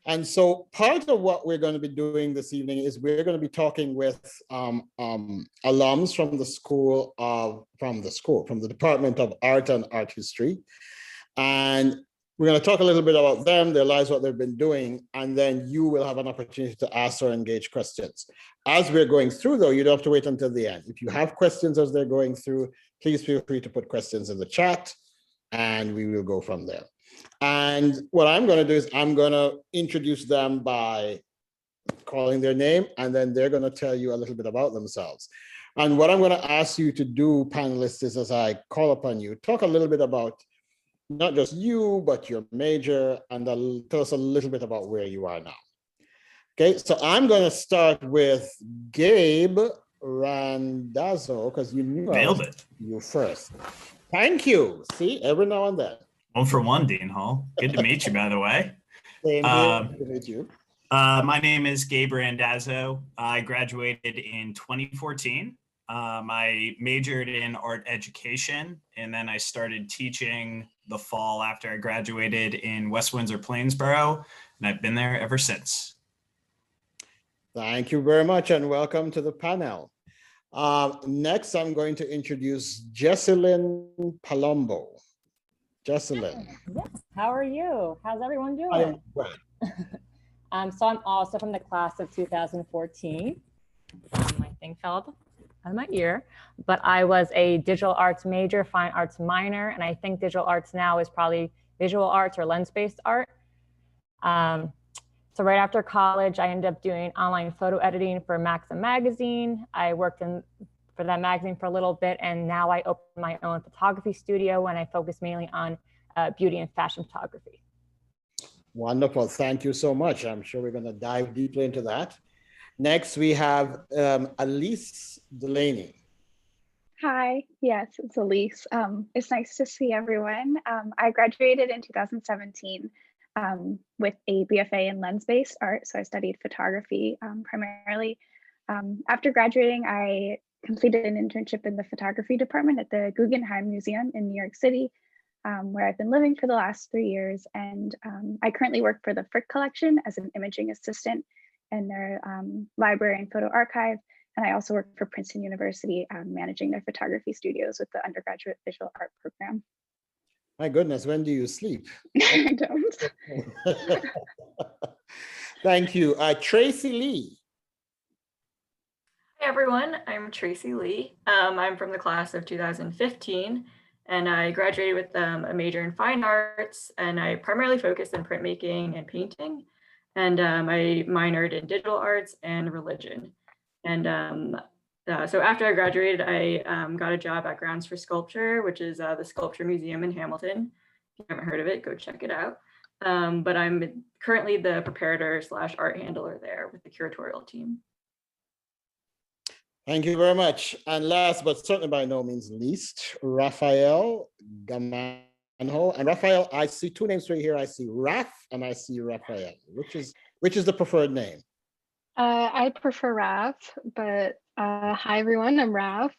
And so part of what we're going to be doing this evening is we're going to be talking with alums from the Department of Art and Art History. And we're going to talk a little bit about them, their lives, what they've been doing, and then you will have an opportunity to ask or engage questions. As we're going through, though, you don't have to wait until the end. If you have questions as they're going through, please feel free to put questions in the chat, and we will go from there. And what I'm going to do is I'm going to introduce them by calling their name, and then they're going to tell you a little bit about themselves. And what I'm going to ask you to do, panelists, is as I call upon you, talk a little bit about not just you, but your major, and tell us a little bit about where you are now. Okay, so I'm going to start with Gabe Randazzo, because you knew Nailed it. You first. Thank you. See, every now and then. 1 for 1, Dean Hall. Good to meet you, by the way. Same here. Good to meet you. My name is Gabe Randazzo. I graduated in 2014. I majored in art education, and then I started teaching the fall after I graduated in West Windsor, Plainsboro, and I've been there ever since. Thank you very much, and welcome to the panel. Next, I'm going to introduce Jesselyn Palombo. Jesselyn. Yes. How are you? How's everyone doing? I am well. So I'm also from the class of 2014. My thing fell out of my ear, but I was a digital arts major, fine arts minor, and I think digital arts now is probably visual arts or lens-based art. So right after college, I ended up doing online photo editing for Maxim magazine. I worked for that magazine for a little bit, and now I opened my own photography studio, and I focus mainly on beauty and fashion photography. Wonderful. Thank you so much. I'm sure we're going to dive deeply into that. Next, we have Elise Delaney. Hi, yes, it's Elise. It's nice to see everyone. I graduated in 2017 with a BFA in lens-based art, so I studied photography primarily. After graduating, I completed an internship in the photography department at the Guggenheim Museum in New York City, where I've been living for the last 3 years. And I currently work for the Frick Collection as an imaging assistant in their library and photo archive. And I also work for Princeton University, managing their photography studios with the undergraduate visual art program. My goodness, when do you sleep? I don't. Thank you. Tracy Lee. Hi everyone, I'm Tracy Lee. I'm from the class of 2015, and I graduated with a major in fine arts, and I primarily focused in printmaking and painting, and I minored in digital arts and religion. And so after I graduated, I got a job at Grounds for Sculpture, which is the sculpture museum in Hamilton. If you haven't heard of it, go check it out. But I'm currently the preparator/art handler there with the curatorial team. Thank you very much. And last, but certainly by no means least, Raphael Gamanho. And Raphael, I see two names right here. I see Raf and I see Raphael. Which is the preferred name? I prefer Raf, but hi everyone, I'm Raf.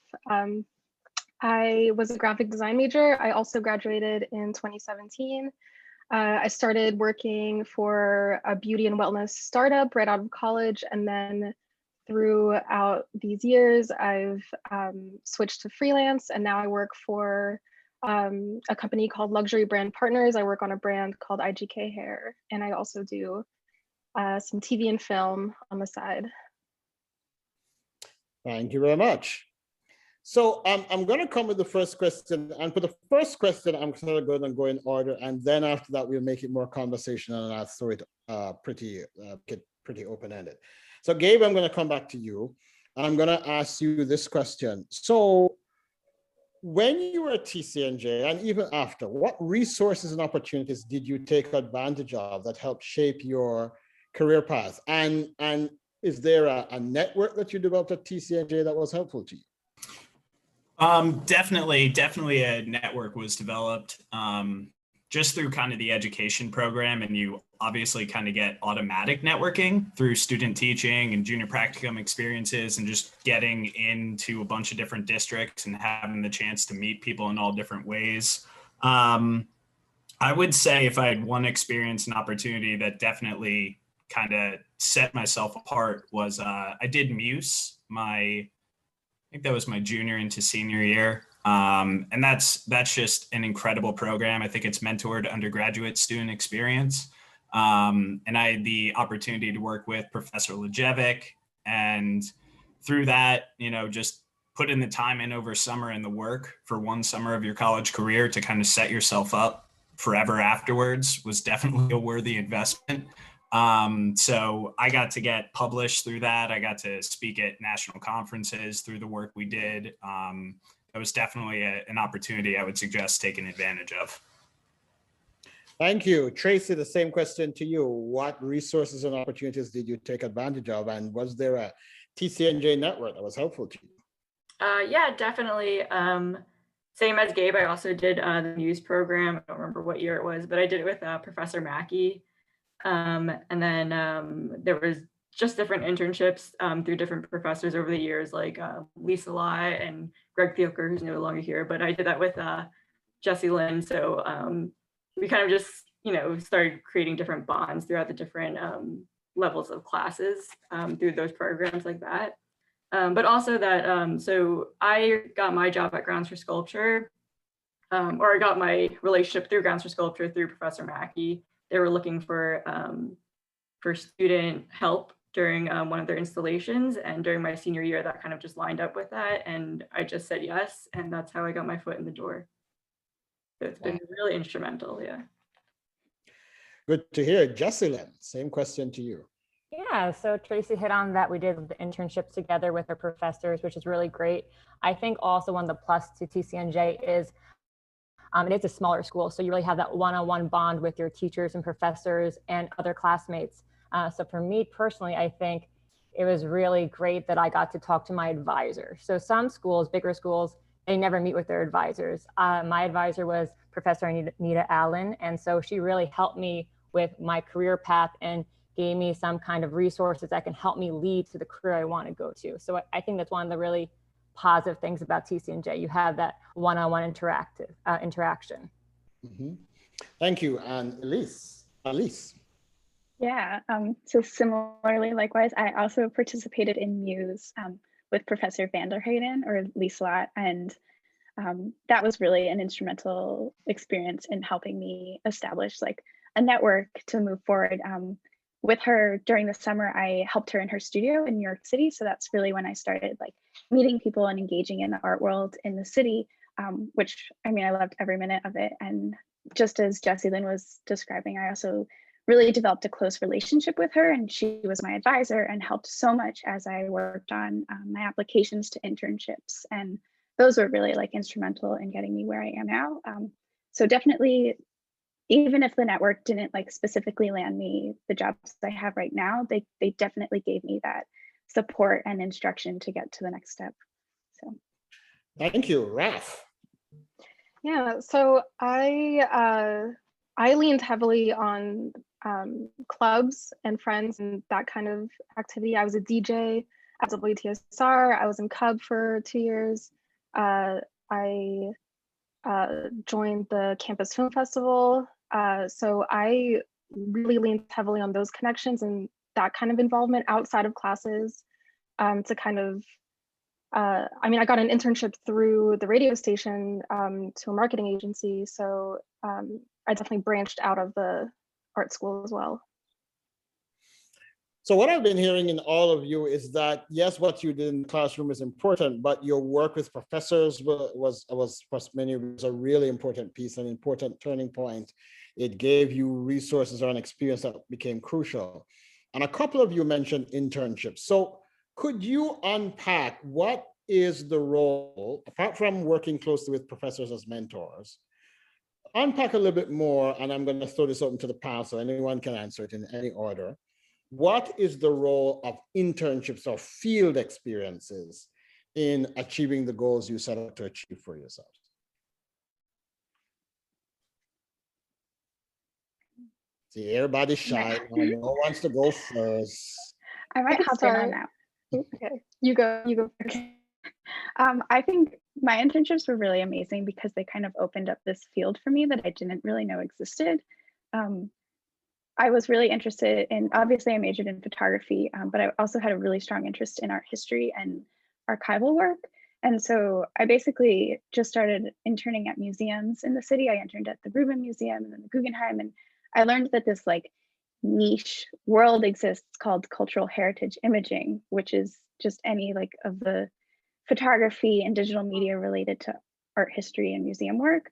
I was a graphic design major. I also graduated in 2017. I started working for a beauty and wellness startup right out of college, and then throughout these years, I've switched to freelance, and now I work for a company called Luxury Brand Partners. I work on a brand called IGK Hair, and I also do some TV and film on the side. Thank you very much. So I'm going to come with the first question, and for the first question, I'm sort of going to go in order, and then after that, we'll make it more conversational, and I'll throw it pretty open-ended. So Gabe, I'm going to come back to you, and I'm going to ask you this question. So when you were at TCNJ, and even after, what resources and opportunities did you take advantage of that helped shape your career path? And is there a network that you developed at TCNJ that was helpful to you? Definitely a network was developed just through kind of the education program, and you obviously kind of get automatic networking through student teaching and junior practicum experiences, and just getting into a bunch of different districts and having the chance to meet people in all different ways. I would say if I had one experience and opportunity that definitely kind of set myself apart was I did Muse I think that was my junior into senior year. And that's just an incredible program. I think it's mentored undergraduate student experience. And I had the opportunity to work with Professor Lejevic, and through that, just put in the time in over summer and the work for one summer of your college career to kind of set yourself up forever afterwards was definitely a worthy investment. So I got to get published through that. I got to speak at national conferences through the work we did. It was definitely an opportunity I would suggest taking advantage of. Thank you. Tracy, the same question to you. What resources and opportunities did you take advantage of? And was there a TCNJ network that was helpful to you? Yeah, definitely. Same as Gabe, I also did the Muse program. I don't remember what year it was, but I did it with Professor Mackey. And then there was just different internships through different professors over the years, like Lisa Lai and Greg Thielker, who's no longer here, but I did that with Jessie Lynn. So we kind of just, started creating different bonds throughout the different levels of classes through those programs like that. But also that, so I got my job at Grounds for Sculpture, or I got my relationship through Grounds for Sculpture through Professor Mackey. They were looking for student help during one of their installations, and during my senior year, that kind of just lined up with that, and I just said yes, and that's how I got my foot in the door. So it's been really instrumental, yeah. Good to hear. Jesselyn, same question to you. Yeah, so Tracy hit on that. We did the internships together with our professors, which is really great. I think also one of the plus to TCNJ is it is a smaller school, so you really have that one-on-one bond with your teachers and professors and other classmates. So for me personally, I think it was really great that I got to talk to my advisor. So some schools, bigger schools, they never meet with their advisors. My advisor was Professor Anita Allen, and so she really helped me with my career path and gave me some kind of resources that can help me lead to the career I want to go to. So I think that's one of the really positive things about TCNJ. You have that one-on-one interaction. Mm-hmm. Thank you. And Elise. Yeah, so similarly, likewise, I also participated in Muse with Professor Vanderheyden or Lisa, and that was really an instrumental experience in helping me establish like a network to move forward. With her during the summer, I helped her in her studio in New York City. So that's really when I started like meeting people and engaging in the art world in the city, which I mean, I loved every minute of it. And just as Jessie Lynn was describing, I also really developed a close relationship with her, and she was my advisor and helped so much as I worked on my applications to internships. And those were really like instrumental in getting me where I am now. So definitely, even if the network didn't like specifically land me the jobs I have right now, they definitely gave me that support and instruction to get to the next step. So thank you. Raf. Yeah, so I leaned heavily on clubs and friends and that kind of activity. I was a DJ, I was a WTSR, I was in Cub for 2 years. I joined the Campus Film Festival. So I really leaned heavily on those connections and that kind of involvement outside of classes to kind of, I mean, I got an internship through the radio station to a marketing agency. So I definitely branched out of the art school as well. So what I've been hearing in all of you is that, yes, what you did in the classroom is important, but your work with professors was for many was a really important piece, an important turning point. It gave you resources or an experience that became crucial. And a couple of you mentioned internships. So could you unpack what is the role, apart from working closely with professors as mentors, unpack a little bit more, and I'm going to throw this open to the panel so anyone can answer it in any order. What is the role of internships or field experiences in achieving the goals you set out to achieve for yourself? See, everybody's shy. No one wants to go first. I might hop in on that. Okay, you go. Okay. I think my internships were really amazing because they kind of opened up this field for me that I didn't really know existed. I was really interested in, obviously I majored in photography, but I also had a really strong interest in art history and archival work. And so I basically just started interning at museums in the city. I interned at the Rubin Museum and then the Guggenheim. And I learned that this like niche world exists called cultural heritage imaging, which is just any like of the photography and digital media related to art history and museum work.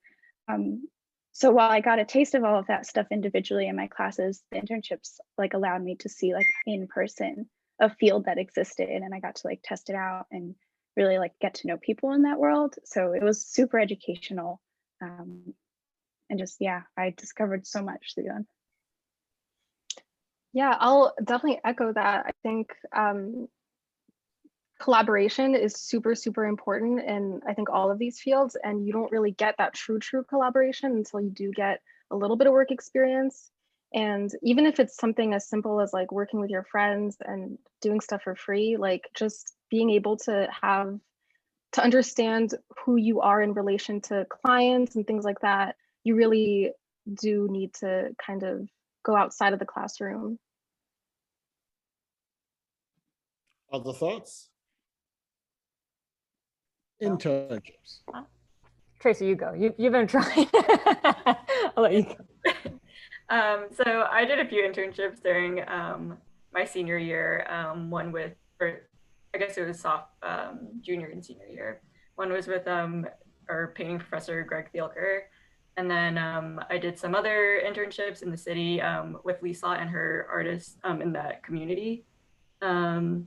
So while I got a taste of all of that stuff individually in my classes, the internships like allowed me to see like in person a field that existed, and I got to like test it out and really like get to know people in that world. So it was super educational. And just, yeah, I discovered so much through them. Yeah, I'll definitely echo that. I think collaboration is super, super important in I think all of these fields, and you don't really get that true collaboration until you do get a little bit of work experience. And even if it's something as simple as like working with your friends and doing stuff for free, like just being able to understand who you are in relation to clients and things like that, you really do need to kind of go outside of the classroom. Other thoughts? Internships. Tracy, you go. You've been trying. I'll let you go. So I did a few internships during my senior year. One with, or I guess it was junior and senior year. One was with our painting professor, Greg Thielker. And then I did some other internships in the city with Lisa and her artists in that community. And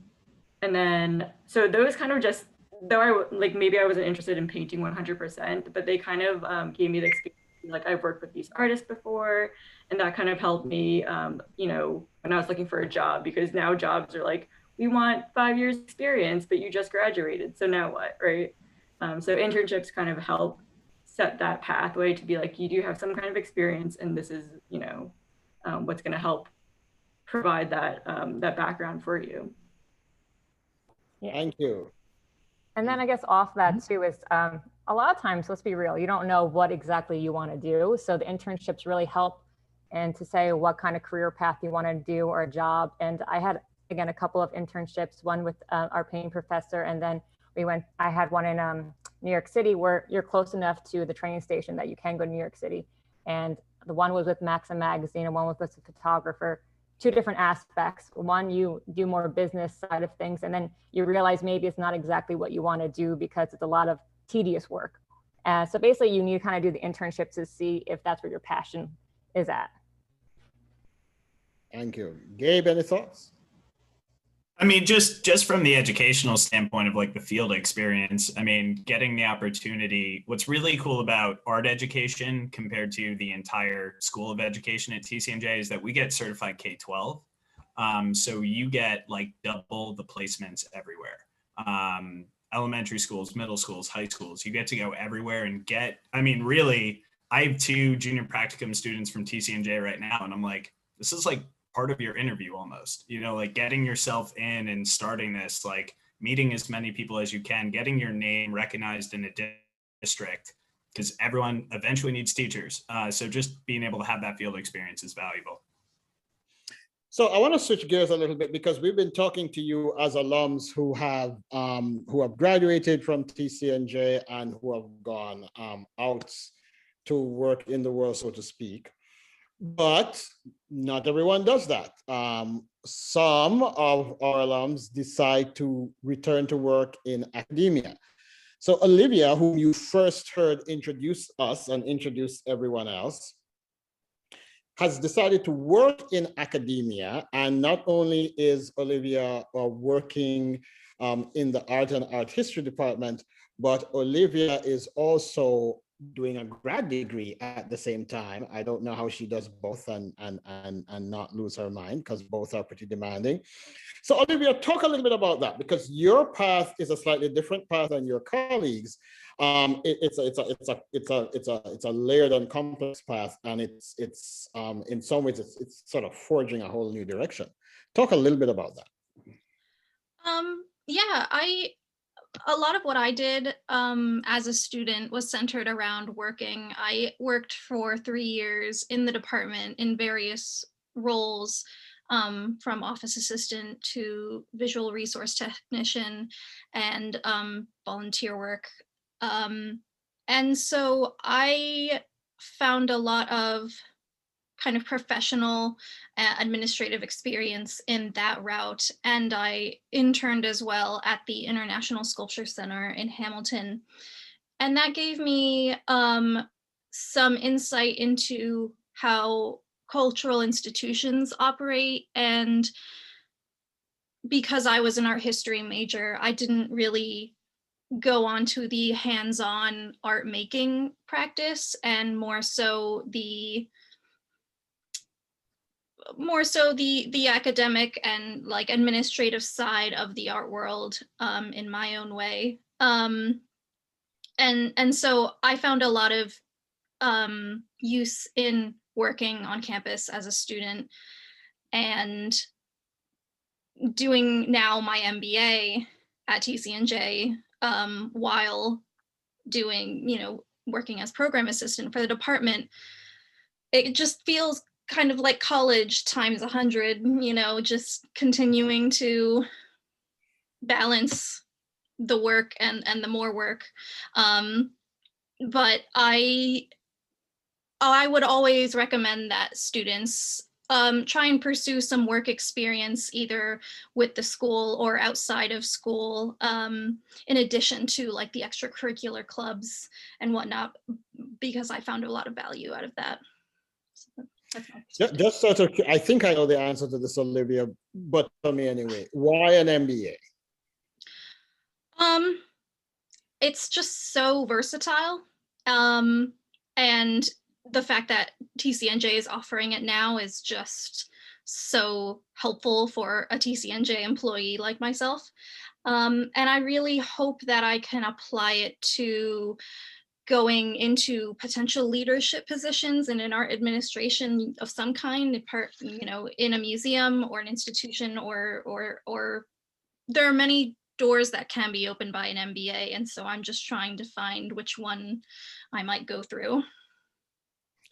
then, so those kind of just, though maybe I wasn't interested in painting 100%, but they kind of gave me the experience. Like I've worked with these artists before, and that kind of helped me, when I was looking for a job, because now jobs are like, we want 5 years experience, but you just graduated. So now what, right? So internships kind of help set that pathway to be like, you do have some kind of experience, and this is, what's going to help provide that that background for you. Yeah. Thank you. And then I guess off that too is a lot of times, let's be real, you don't know what exactly you want to do. So the internships really help and to say what kind of career path you want to do or a job. And I had, again, a couple of internships, one with our painting professor, and then I had one in New York City where you're close enough to the train station that you can go to New York City. And the one was with Maxim Magazine and one was with a photographer. Two different aspects. One, you do more business side of things, and then you realize maybe it's not exactly what you want to do because it's a lot of tedious work. So basically you need to kind of do the internships to see if that's where your passion is at. Thank you. Gabe, any thoughts? I mean, just from the educational standpoint of like the field experience, I mean, getting the opportunity, what's really cool about art education compared to the entire School of Education at TCNJ is that we get certified K-12. So you get like double the placements everywhere. Elementary schools, middle schools, high schools, you get to go everywhere and really, I have 2 junior practicum students from TCNJ right now. And I'm like, this is like part of your interview almost, like getting yourself in and starting this, like meeting as many people as you can, getting your name recognized in a district, because everyone eventually needs teachers. So just being able to have that field experience is valuable. So I want to switch gears a little bit because we've been talking to you as alums who have graduated from TCNJ and who have gone out to work in the world, so to speak. But not everyone does that. Some of our alums decide to return to work in academia. So Olivia, whom you first heard introduce us and introduce everyone else, has decided to work in academia. And not only is Olivia working in the art and art history department, but Olivia is also doing a grad degree at the same time. I don't know how she does both and not lose her mind, because both are pretty demanding. So Olivia, talk a little bit about that, because your path is a slightly different path than your colleagues. It's a layered and complex path, and it's in some ways it's sort of forging a whole new direction. Talk a little bit about that. Yeah, a lot of what I did as a student was centered around working. I worked for 3 years in the department in various roles, from office assistant to visual resource technician and volunteer work. And so I found a lot of kind of professional administrative experience in that route. And I interned as well at the International Sculpture Center in Hamilton. And that gave me some insight into how cultural institutions operate. And because I was an art history major, I didn't really go on to the hands-on art making practice, and more so the academic and like administrative side of the art world in my own way. And so I found a lot of use in working on campus as a student and doing now my MBA at TCNJ while doing, working as program assistant for the department. It just feels kind of like college times 100, just continuing to balance the work and the more work. But I would always recommend that students try and pursue some work experience either with the school or outside of school, in addition to like the extracurricular clubs and whatnot, because I found a lot of value out of that. So just sort of, I think I know the answer to this, Olivia, but tell me anyway, why an MBA? It's just so versatile. And the fact that TCNJ is offering it now is just so helpful for a TCNJ employee like myself. And I really hope that I can apply it to going into potential leadership positions in an art administration of some kind, in a museum or an institution, or there are many doors that can be opened by an MBA. And so I'm just trying to find which one I might go through.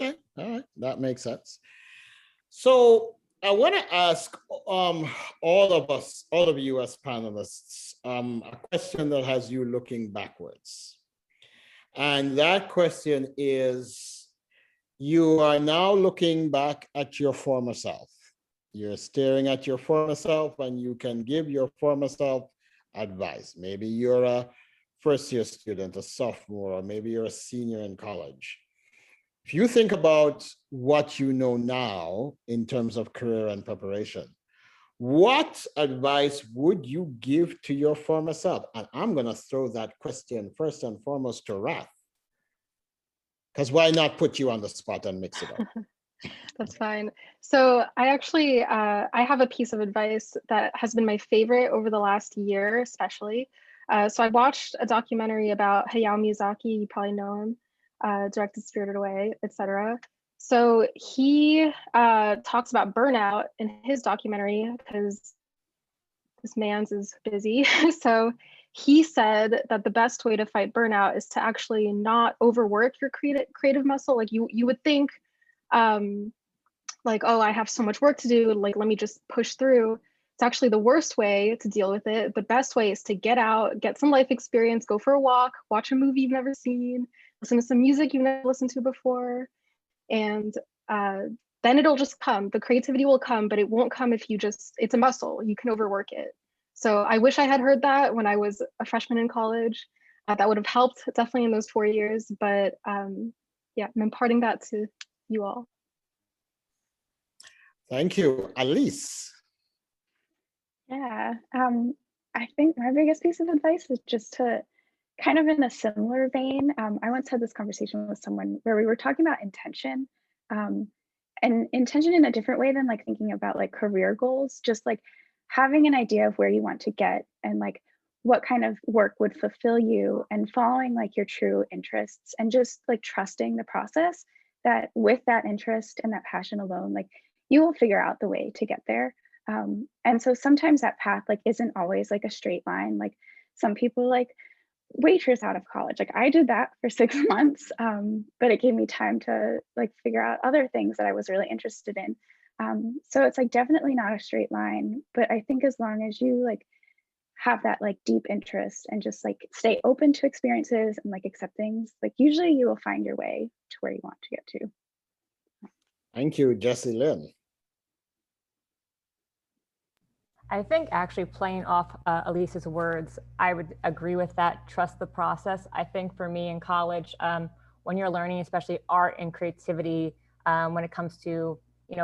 Okay, all right, that makes sense. So I want to ask all of you as panelists, a question that has you looking backwards. And that question is, you are now looking back at your former self. You're staring at your former self and you can give your former self advice. Maybe you're a first-year student, a sophomore, or maybe you're a senior in college. If you think about what you know now in terms of career and preparation, what advice would you give to your former self? And I'm going to throw that question first and foremost to Raph, because why not put you on the spot and mix it up? That's fine. So I actually, I have a piece of advice that has been my favorite over the last year, especially. So I watched a documentary about Hayao Miyazaki, you probably know him, directed Spirited Away, etc. So he talks about burnout in his documentary because this man's is busy. So he said that the best way to fight burnout is to actually not overwork your creative muscle. Like you would think, like, oh, I have so much work to do, like, let me just push through. It's actually the worst way to deal with it. The best way is to get out, get some life experience, go for a walk, watch a movie you've never seen, listen to some music you've never listened to before. And then it'll just come. The creativity will come, but it won't come if you just, it's a muscle. You can overwork it. So I wish I had heard that when I was a freshman in college. That would have helped definitely in those 4 years. But yeah, I'm imparting that to you all. Thank you. Elise. Yeah, I think my biggest piece of advice is just to kind of in a similar vein. I once had this conversation with someone where we were talking about intention, and intention in a different way than like thinking about like career goals, just like having an idea of where you want to get and like what kind of work would fulfill you, and following like your true interests, and just like trusting the process that with that interest and that passion alone, like you will figure out the way to get there. And so sometimes that path like isn't always like a straight line. Like some people like waitress out of college. Like I did that for 6 months, but it gave me time to like figure out other things that I was really interested in. So it's like definitely not a straight line, but I think as long as you like have that like deep interest and just like stay open to experiences and like accept things, like usually you will find your way to where you want to get to. Thank you, Jessie Lynn. I think actually playing off Elise's words, I would agree with that. Trust the process. I think for me in college, when you're learning, especially art and creativity, when it comes to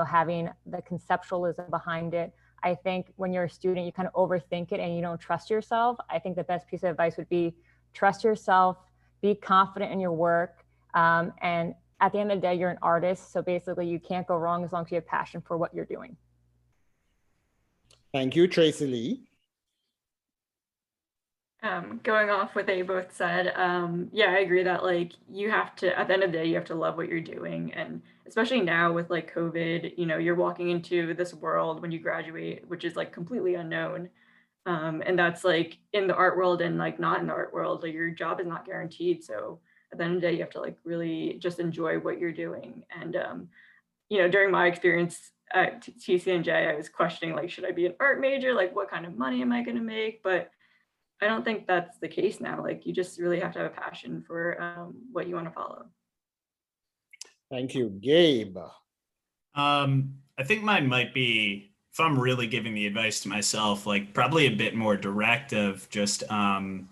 having the conceptualism behind it, I think when you're a student, you kind of overthink it and you don't trust yourself. I think the best piece of advice would be trust yourself, be confident in your work, and at the end of the day, you're an artist. So basically, you can't go wrong as long as you have passion for what you're doing. Thank you, Tracy Lee. Going off what they both said, yeah, I agree that like you have to, at the end of the day, you have to love what you're doing. And especially now with like COVID, you're walking into this world when you graduate, which is like completely unknown. And that's like in the art world and like not in the art world, like your job is not guaranteed. So at the end of the day, you have to like really just enjoy what you're doing. And, during my experience at TCNJ, I was questioning like, should I be an art major? Like what kind of money am I going to make? But I don't think that's the case now. Like you just really have to have a passion for what you want to follow. Thank you, Gabe. I think mine might be, if I'm really giving the advice to myself, like probably a bit more direct of just, I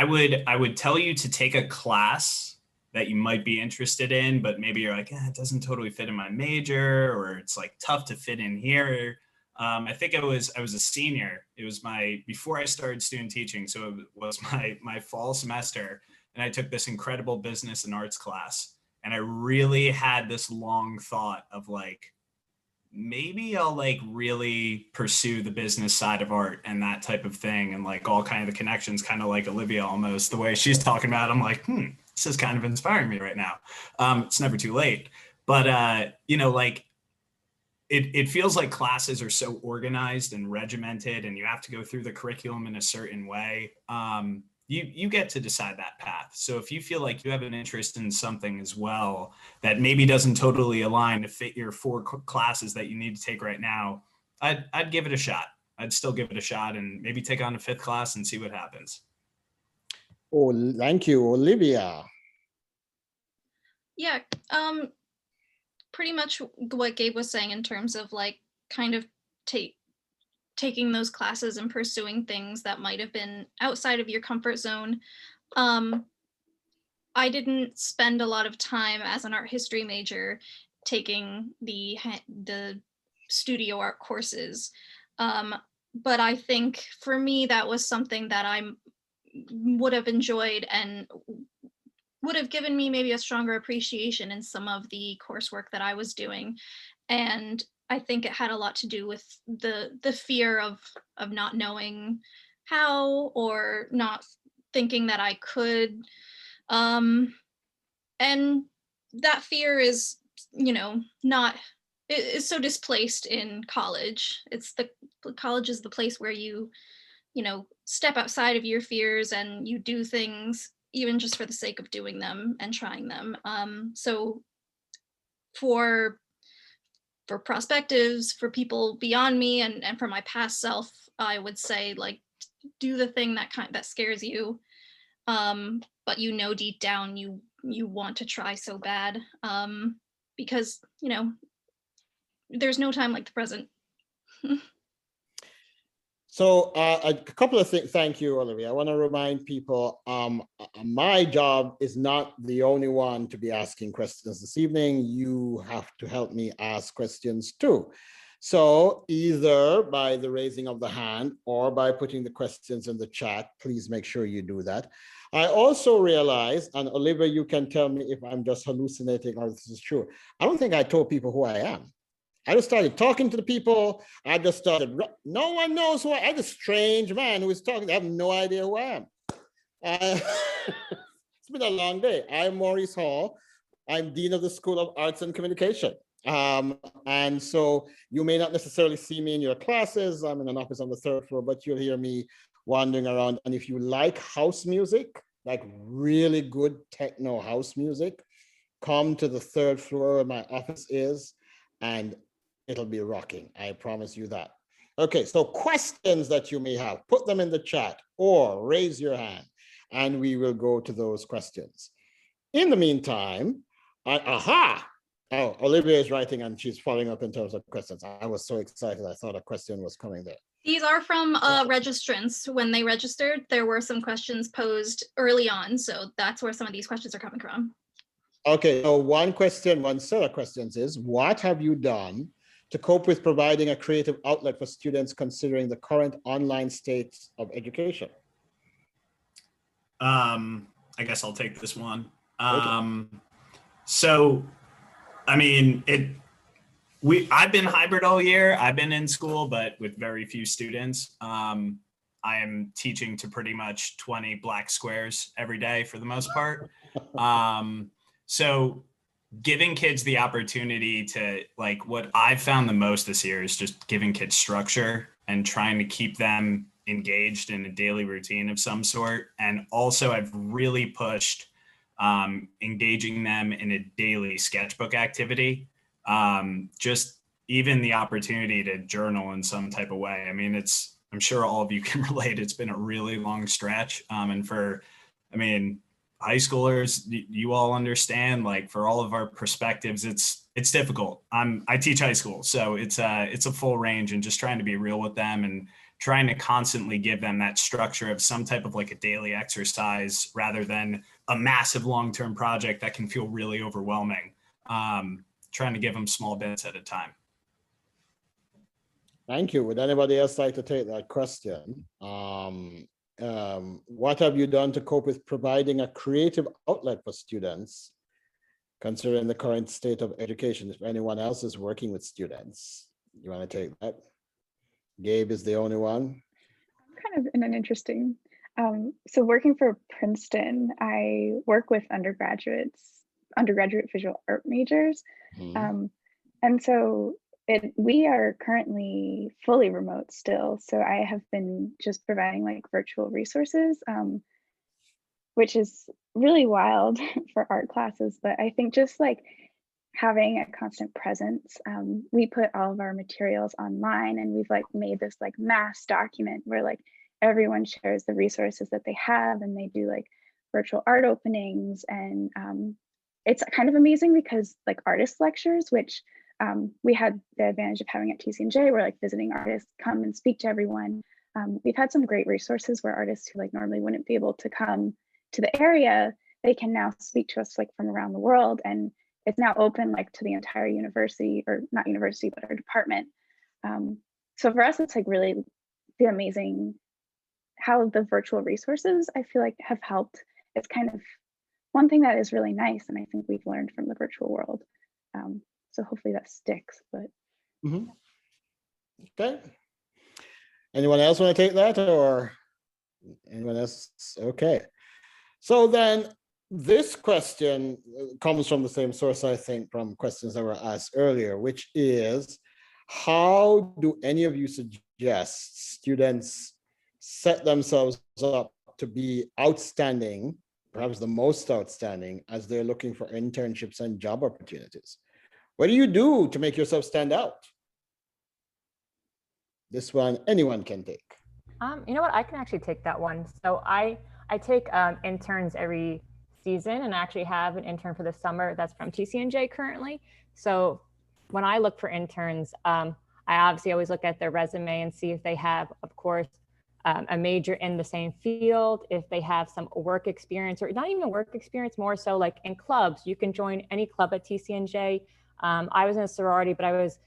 would tell you to take a class that you might be interested in, but maybe you're like, it doesn't totally fit in my major, or it's like tough to fit in here. I think I was a senior. It was before I started student teaching. So it was my fall semester, and I took this incredible business and arts class. And I really had this long thought of like, maybe I'll like really pursue the business side of art and that type of thing. And like all kind of the connections, kind of like Olivia, almost the way she's talking about it, I'm like, this is kind of inspiring me right now. It's never too late, but like it feels like classes are so organized and regimented and you have to go through the curriculum in a certain way. You get to decide that path. So if you feel like you have an interest in something as well that maybe doesn't totally align to fit your 4 classes that you need to take right now, I'd give it a shot. I'd still give it a shot and maybe take on a 5th class and see what happens. Oh, thank you, Olivia. Yeah, pretty much what Gabe was saying in terms of like kind of taking those classes and pursuing things that might have been outside of your comfort zone. I didn't spend a lot of time as an art history major taking the studio art courses. But I think for me, that was something that I would have enjoyed and would have given me maybe a stronger appreciation in some of the coursework that I was doing. And I think it had a lot to do with the fear of not knowing how or not thinking that I could. And that fear is, is so displaced in college. College is the place where you step outside of your fears and you do things even just for the sake of doing them and trying them. So for perspectives, for people beyond me and for my past self, I would say like do the thing that scares you, but deep down you want to try so bad, because there's no time like the present. So a couple of things. Thank you, Olivia. I want to remind people, my job is not the only one to be asking questions this evening. You have to help me ask questions too. So either by the raising of the hand or by putting the questions in the chat, please make sure you do that. I also realize, and Olivia, you can tell me if I'm just hallucinating or this is true. I don't think I told people who I am. I just started talking to the people. I just started, no one knows who I'm a strange man who is talking. They have no idea who I am. It's been a long day. I'm Maurice Hall. I'm Dean of the School of Arts and Communication. And so you may not necessarily see me in your classes. I'm in an office on the 3rd floor, but you'll hear me wandering around. And if you like house music, like really good techno house music, come to the 3rd floor where my office is, and it'll be rocking. I promise you that. Okay, so questions that you may have, put them in the chat or raise your hand, and we will go to those questions. In the meantime, oh, Olivia is writing and she's following up in terms of questions. I was so excited. I thought a question was coming there. These are from registrants. When they registered, there were some questions posed early on. So that's where some of these questions are coming from. Okay, so one set of questions is, what have you done to cope with providing a creative outlet for students considering the current online state of education? I guess I'll take this one. So, I mean, I've been hybrid all year. I've been in school, but with very few students. I am teaching to pretty much 20 black squares every day for the most part. So giving kids the opportunity to, like, what I've found the most this year is just giving kids structure and trying to keep them engaged in a daily routine of some sort. And also I've really pushed engaging them in a daily sketchbook activity. Just even the opportunity to journal in some type of way. I mean, I'm sure all of you can relate. It's been a really long stretch. And high schoolers, you all understand, like, for all of our perspectives, it's difficult. I teach high school, so it's a full range, and just trying to be real with them and trying to constantly give them that structure of some type of like a daily exercise rather than a massive long-term project that can feel really overwhelming. Trying to give them small bits at a time. Thank you. Would anybody else like to take that question? What have you done to cope with providing a creative outlet for students considering the current state of education? If anyone else is working with students, you want to take that? Gabe is the only one. I'm kind of in an interesting, so working for Princeton, I work with undergraduate visual art majors. And so we are currently fully remote still. So I have been just providing like virtual resources, which is really wild for art classes. But I think just like having a constant presence, we put all of our materials online, and we've like made this like mass document where like everyone shares the resources that they have, and they do like virtual art openings. And it's kind of amazing because like artist lectures, which we had the advantage of having at TCNJ, where like visiting artists come and speak to everyone. We've had some great resources where artists who like normally wouldn't be able to come to the area, they can now speak to us like from around the world. And it's now open like to the entire university, or not university, but our department. So for us, it's like really the amazing how the virtual resources, I feel like, have helped. It's kind of one thing that is really nice, and I think we've learned from the virtual world. So hopefully that sticks. But okay. Anyone else want to take that, or anyone else? Okay. So then this question comes from the same source, I think, from questions that were asked earlier, which is, how do any of you suggest students set themselves up to be outstanding, perhaps the most outstanding, as they're looking for internships and job opportunities? What do you do to make yourself stand out? This one, anyone can take. You know what? I can actually take that one. So I take interns every season, and I actually have an intern for the summer that's from TCNJ currently. So when I look for interns, I obviously always look at their resume and see if they have, of course, a major in the same field, if they have some work experience, or not even work experience, more so like in clubs. You can join any club at TCNJ. I was in a sorority, but I was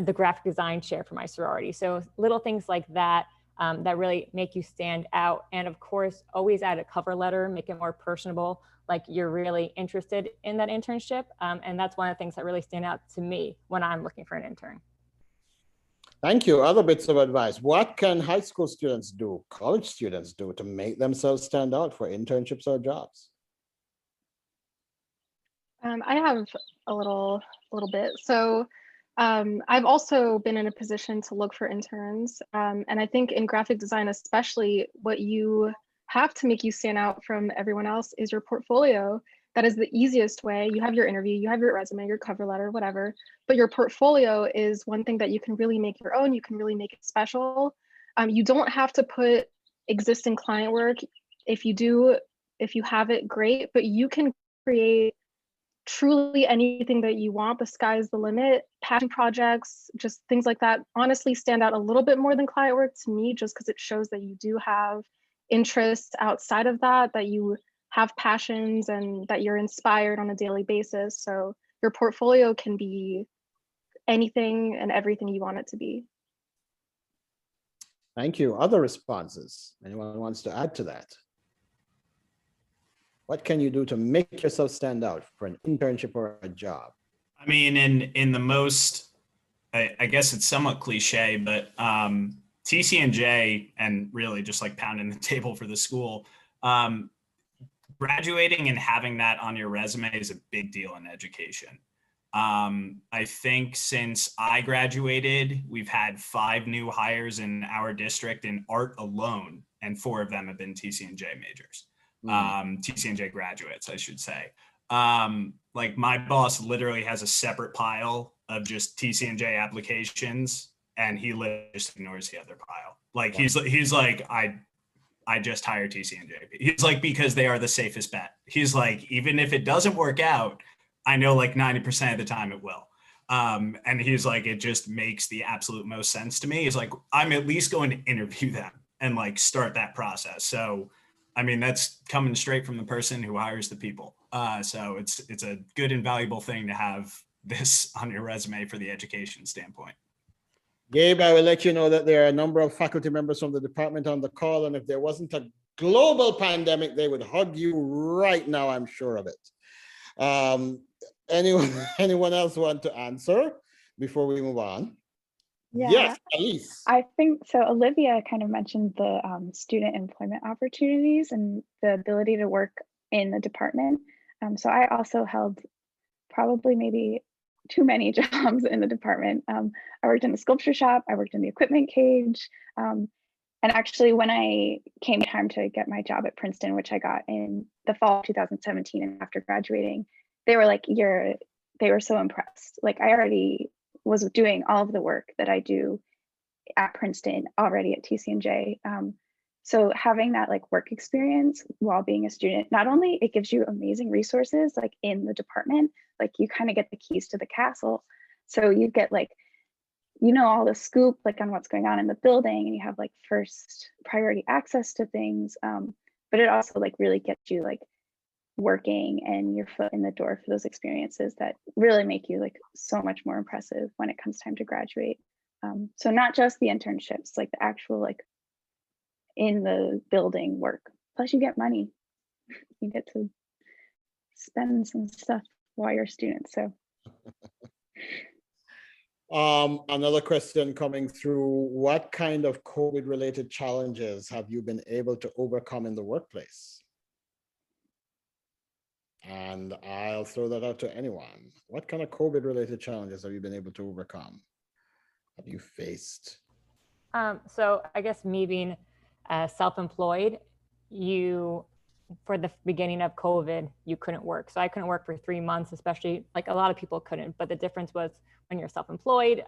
the graphic design chair for my sorority. So little things like that that really make you stand out. And of course, always add a cover letter, make it more personable, like you're really interested in that internship. And that's one of the things that really stand out to me when I'm looking for an intern. Thank you. Other bits of advice. What can high school students do, college students do to make themselves stand out for internships or jobs? I have a little bit. So I've also been in a position to look for interns. And I think in graphic design, especially, what you have to make you stand out from everyone else is your portfolio. That is the easiest way. You have your interview, you have your resume, your cover letter, whatever. But your portfolio is one thing that you can really make your own. You can really make it special. You don't have to put existing client work. If you do, if you have it, great. But you can create truly anything that you want. The sky's the limit. Passion projects, just things like that, honestly stand out a little bit more than client work to me, just because it shows that you do have interests outside of that, that you have passions and that you're inspired on a daily basis. So your portfolio can be anything and everything you want it to be. Thank you. Other responses? Anyone wants to add to that? What can you do to make yourself stand out for an internship or a job? I mean, in the most, I guess it's somewhat cliche, but TCNJ, and really just like pounding the table for the school, graduating and having that on your resume is a big deal in education. I think since I graduated, we've had 5 new hires in our district in art alone, and 4 of them have been TCNJ majors. TCNJ graduates, I should say. Like my boss literally has a separate pile of just TCNJ applications, and he just ignores the other pile. Like he's like, I just hired TCNJ. He's like, because they are the safest bet. He's like, even if it doesn't work out, I know like 90% of the time it will. And he's like, it just makes the absolute most sense to me. He's like, I'm at least going to interview them and like start that process. So I mean, that's coming straight from the person who hires the people. So it's a good and valuable thing to have this on your resume for the education standpoint. Gabe, I will let you know that there are a number of faculty members from the department on the call, and if there wasn't a global pandemic, they would hug you right now, I'm sure of it. Anyone else want to answer before we move on? Yeah, yes, Elise. I think so. Olivia kind of mentioned the student employment opportunities and the ability to work in the department. So I also held probably maybe too many jobs in the department. I worked in the sculpture shop, I worked in the equipment cage. And actually when I came time to get my job at Princeton, which I got in the fall of 2017 and after graduating, they were like, they were so impressed. Like I already was doing all of the work that I do at Princeton already at TCNJ. So having that like work experience while being a student, not only it gives you amazing resources like in the department, like you kind of get the keys to the castle. So you get like, you know, all the scoop like on what's going on in the building, and you have like first priority access to things. But it also like really gets you like working and your foot in the door for those experiences that really make you like so much more impressive when it comes time to graduate. So not just the internships, like the actual like in the building work. Plus you get money. You get to spend some stuff while you're a student. So another question coming through, what kind of COVID related challenges have you been able to overcome in the workplace? And I'll throw that out to anyone. What kind of COVID related challenges have you been able to overcome? Have you faced? So I guess me being self-employed, for the beginning of COVID, you couldn't work. So I couldn't work for 3 months, especially like a lot of people couldn't. But the difference was when you're self-employed,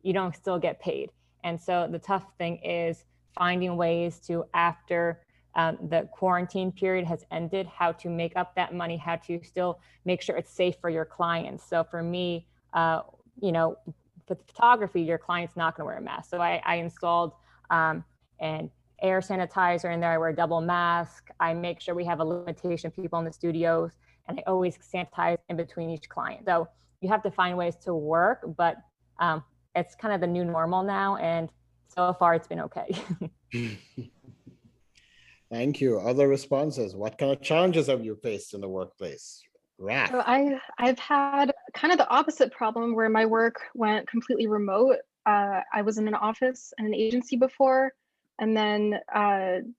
you don't still get paid. And so the tough thing is finding ways to, after the quarantine period has ended, how to make up that money, how to still make sure it's safe for your clients. So for me, you know, with photography, your client's not going to wear a mask. So I installed an air sanitizer in there. I wear a double mask. I make sure we have a limitation of people in the studios, and I always sanitize in between each client. So you have to find ways to work, but it's kind of the new normal now. And so far it's been okay. Thank you. Other responses. What kind of challenges have you faced in the workplace? Raph. So I've had kind of the opposite problem where my work went completely remote. I was in an office and an agency before, and then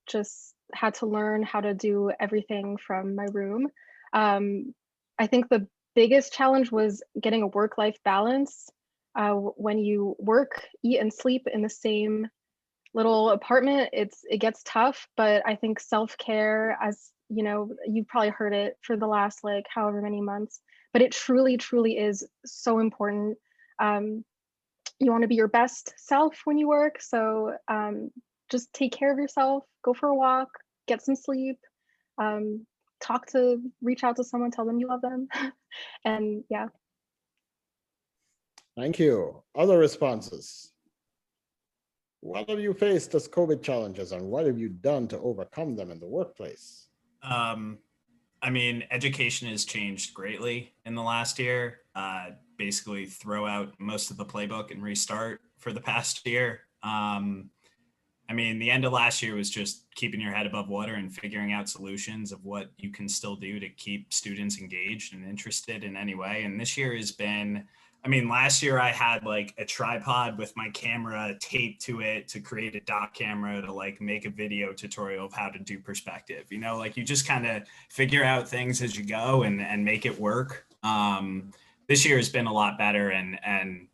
just had to learn how to do everything from my room. I think the biggest challenge was getting a work-life balance. When you work, eat, and sleep in the same little apartment, it gets tough. But I think self-care, as you know, you've probably heard it for the last like however many months, but it truly, truly is so important. You want to be your best self when you work. So just take care of yourself, go for a walk, get some sleep, reach out to someone, tell them you love them. And yeah. Thank you. Other responses? What have you faced as COVID challenges and what have you done to overcome them in the workplace? I mean, education has changed greatly in the last year. Basically throw out most of the playbook and restart for the past year. I mean, the end of last year was just keeping your head above water and figuring out solutions of what you can still do to keep students engaged and interested in any way. And this year has been, I mean, last year I had like a tripod with my camera taped to it to create a dock camera to like make a video tutorial of how to do perspective. You know, like you just kind of figure out things as you go and make it work. This year has been a lot better, and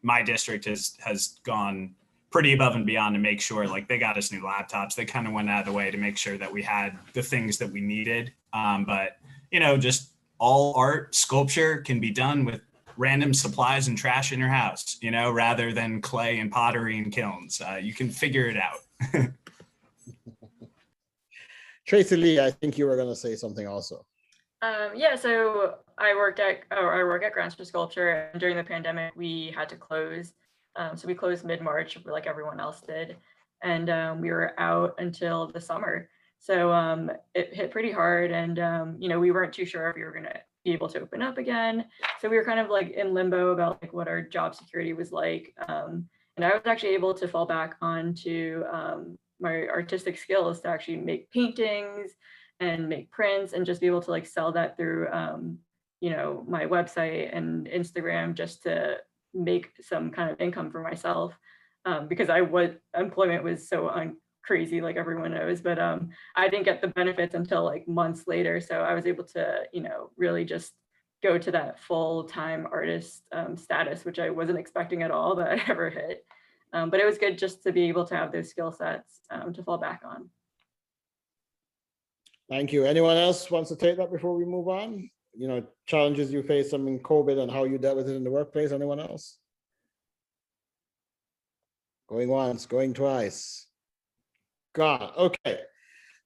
my district has gone pretty above and beyond to make sure, like they got us new laptops. They kind of went out of the way to make sure that we had the things that we needed. But, you know, just all art, sculpture can be done with random supplies and trash in your house, you know, rather than clay and pottery and kilns. You can figure it out. Tracy Lee, I think you were going to say something also. Yeah, so I work at Grants for Sculpture, and during the pandemic, we had to close. So we closed mid-March, like everyone else did, and we were out until the summer. So it hit pretty hard, and you know, we weren't too sure if we were going to be able to open up again. So we were kind of like in limbo about like what our job security was like. And I was actually able to fall back onto my artistic skills to actually make paintings and make prints and just be able to like sell that through you know, my website and Instagram, just to make some kind of income for myself, because employment was so crazy, like everyone knows, but I didn't get the benefits until like months later. So I was able to, you know, really just go to that full-time artist status, which I wasn't expecting at all that I ever hit. But it was good just to be able to have those skill sets to fall back on. Thank you. Anyone else wants to take that before we move on? You know, challenges you faced in COVID and how you dealt with it in the workplace. Anyone else? Going once, going twice. Gone. Okay.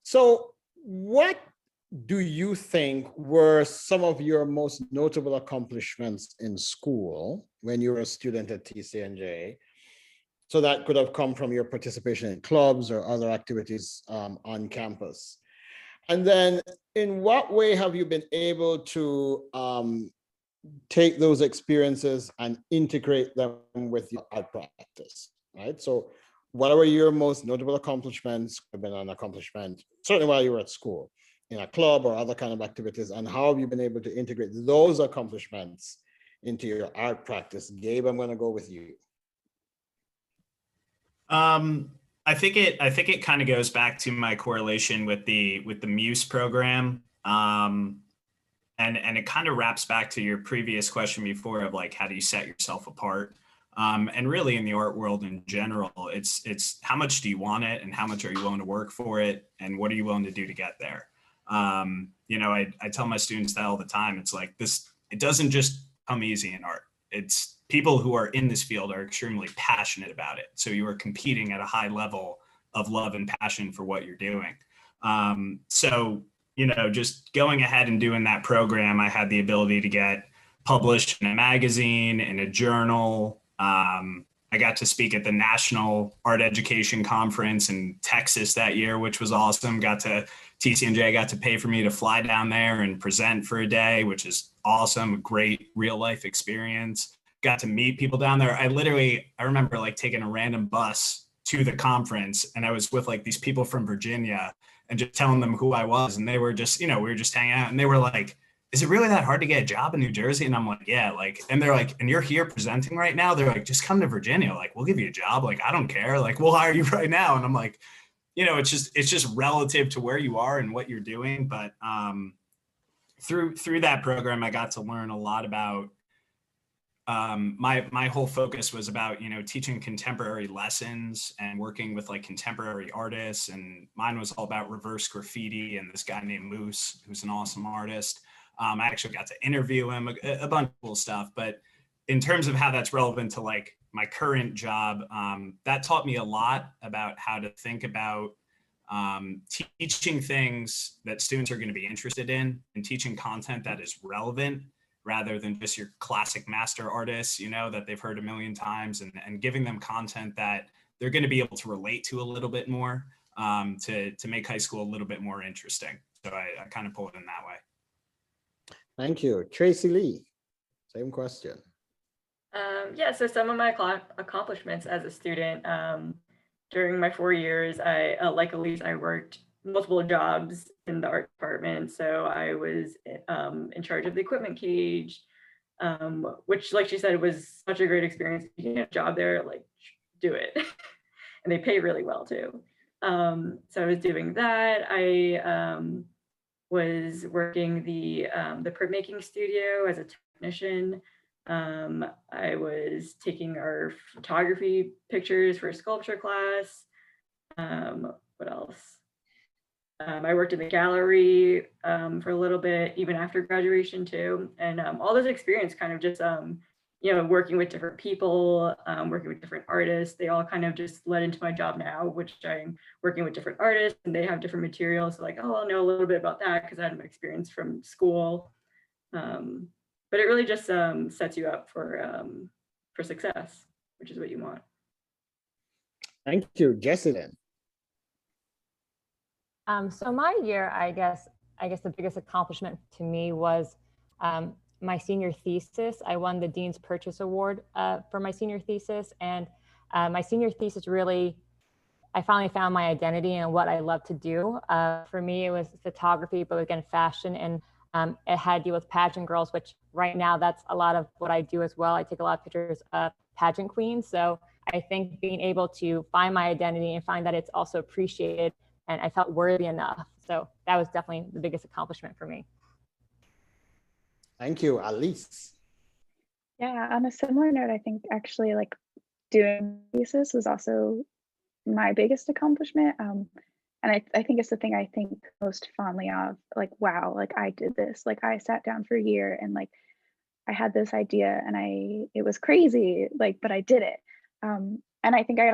So what do you think were some of your most notable accomplishments in school when you were a student at TCNJ? So that could have come from your participation in clubs or other activities on campus. And then in what way have you been able to take those experiences and integrate them with your art practice, right? So what were your most notable accomplishments? Could have been an accomplishment, certainly while you were at school, in a club or other kind of activities, and how have you been able to integrate those accomplishments into your art practice? Gabe, I'm going to go with you. I think it kind of goes back to my correlation with the Muse program. And it kind of wraps back to your previous question before of like, how do you set yourself apart? And really in the art world in general, it's how much do you want it and how much are you willing to work for it? And what are you willing to do to get there? You know, I tell my students that all the time. It's like it doesn't just come easy in art. It's people who are in this field are extremely passionate about it. So you are competing at a high level of love and passion for what you're doing. So, you know, just going ahead and doing that program, I had the ability to get published in a magazine, in a journal. I got to speak at the National Art Education Conference in Texas that year, which was awesome. TCNJ got to pay for me to fly down there and present for a day, which is awesome. A great real life experience. Got to meet people down there. I remember like taking a random bus to the conference, and I was with like these people from Virginia and just telling them who I was. And they were just, you know, we were just hanging out, and they were like, is it really that hard to get a job in New Jersey? And I'm like, yeah, like, and they're like, and you're here presenting right now? They're like, just come to Virginia. Like, we'll give you a job. Like, I don't care. Like, we'll hire you right now. And I'm like, you know, it's just relative to where you are and what you're doing. But through that program, I got to learn a lot about my whole focus was about, teaching contemporary lessons and working with like contemporary artists. And mine was all about reverse graffiti and this guy named Moose, who's an awesome artist. I actually got to interview him, a bunch of cool stuff. But in terms of how that's relevant to like my current job, that taught me a lot about how to think about teaching things that students are going to be interested in and teaching content that is relevant rather than just your classic master artists, that they've heard a million times, and giving them content that they're going to be able to relate to a little bit more, to make high school a little bit more interesting. So I kind of pull it in that way. Thank you. Tracy Lee, same question. Yeah, so some of my accomplishments as a student, during my 4 years, I, like Elise, I worked multiple jobs in the art department. So I was in charge of the equipment cage, which, like she said, was such a great experience. You get a job there, like, do it. And they pay really well too. So I was doing that. I was working the printmaking studio as a technician. I was taking our photography pictures for a sculpture class. What else? I worked in the gallery for a little bit, even after graduation too. And all this experience kind of just, working with different people, working with different artists, they all kind of just led into my job now, which I'm working with different artists and they have different materials. So like, oh, I'll know a little bit about that because I had my experience from school. But it really just sets you up for success, which is what you want. Thank you, Jesselyn. So my year, I guess the biggest accomplishment to me was my senior thesis. I won the Dean's Purchase Award for my senior thesis, and my senior thesis really, I finally found my identity and what I love to do. For me, it was photography, but again, fashion, and it had to deal with pageant girls, which right now that's a lot of what I do as well. I take a lot of pictures of pageant queens. So I think being able to find my identity and find that it's also appreciated and I felt worthy enough. So that was definitely the biggest accomplishment for me. Thank you, Elise. Yeah, on a similar note, I think actually like doing thesis was also my biggest accomplishment. And I think it's the thing I think most fondly of, like, wow, like I did this, like I sat down for a year and like I had this idea and it was crazy, like, but I did it. And I think I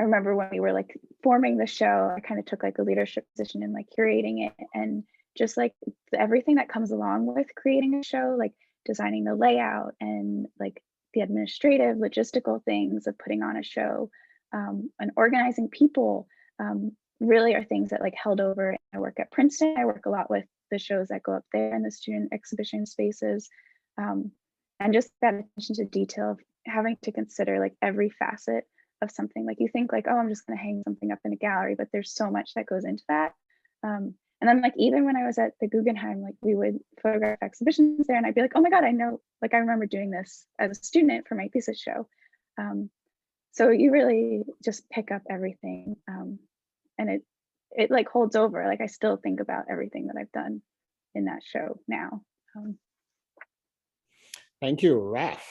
remember when we were like forming the show, I kind of took like a leadership position in like curating it and just like everything that comes along with creating a show, like designing the layout and like the administrative logistical things of putting on a show, and organizing people, really are things that like held over. I work at Princeton. I work a lot with the shows that go up there in the student exhibition spaces, and just that attention to detail of having to consider like every facet of something. Like you think like, oh, I'm just going to hang something up in a gallery, but there's so much that goes into that. And then like even when I was at the Guggenheim, like we would photograph exhibitions there and I'd be like, oh my God, I know, like I remember doing this as a student for my thesis show. So you really just pick up everything, and it like holds over. Like I still think about everything that I've done in that show now. Thank you, Raf.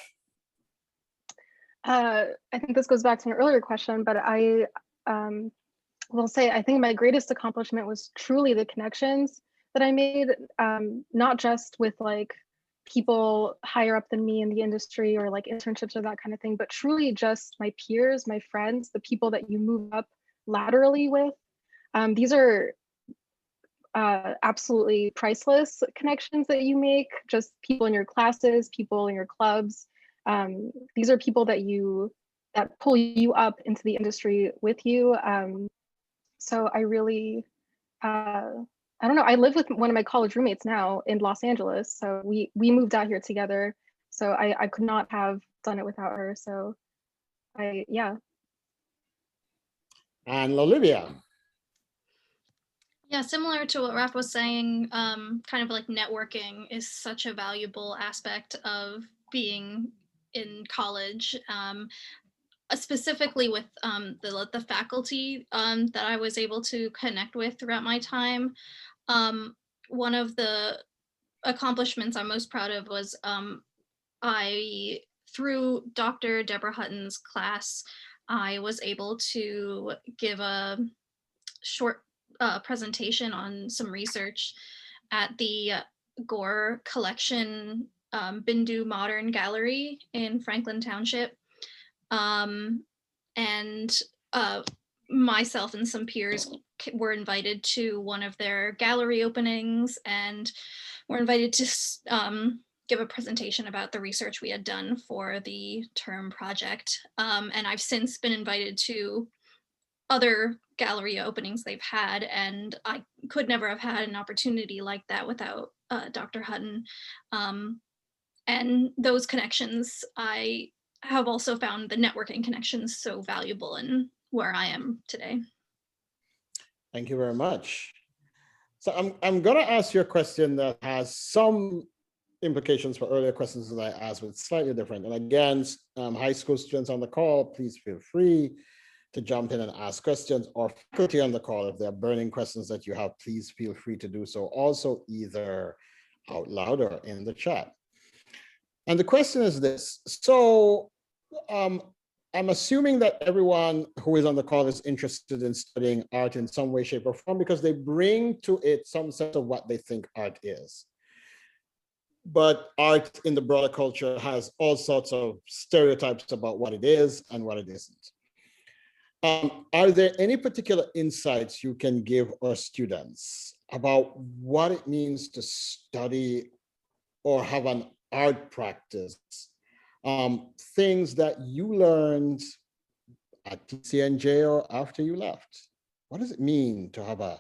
I think this goes back to an earlier question, but I will say I think my greatest accomplishment was truly the connections that I made, not just with like people higher up than me in the industry or like internships or that kind of thing, but truly just my peers, my friends, the people that you move up laterally with. These are absolutely priceless connections that you make, just people in your classes, people in your clubs. These are people that pull you up into the industry with you. So I really, I don't know, I live with one of my college roommates now in Los Angeles. So we moved out here together. So I could not have done it without her. So yeah. And Olivia. Yeah, similar to what Raf was saying, kind of like networking is such a valuable aspect of being in college, specifically with the faculty that I was able to connect with throughout my time. One of the accomplishments I'm most proud of was through Dr. Deborah Hutton's class, I was able to give a short presentation on some research at the Gore Collection Bindu Modern Gallery in Franklin Township. And myself and some peers were invited to one of their gallery openings, and were invited to give a presentation about the research we had done for the term project. And I've since been invited to other gallery openings they've had, and I could never have had an opportunity like that without Dr. Hutton. And those connections, I have also found the networking connections so valuable in where I am today. Thank you very much. So I'm going to ask you a question that has some implications for earlier questions that I asked, but it's slightly different. And again, high school students on the call, please feel free to jump in and ask questions, or faculty on the call, if there are burning questions that you have, please feel free to do so also, either out loud or in the chat. And the question is this. So I'm assuming that everyone who is on the call is interested in studying art in some way, shape, or form, because they bring to it some sense of what they think art is. But art in the broader culture has all sorts of stereotypes about what it is and what it isn't. Are there any particular insights you can give our students about what it means to study or have an art practice? Things that you learned at TCNJ or after you left? What does it mean to have a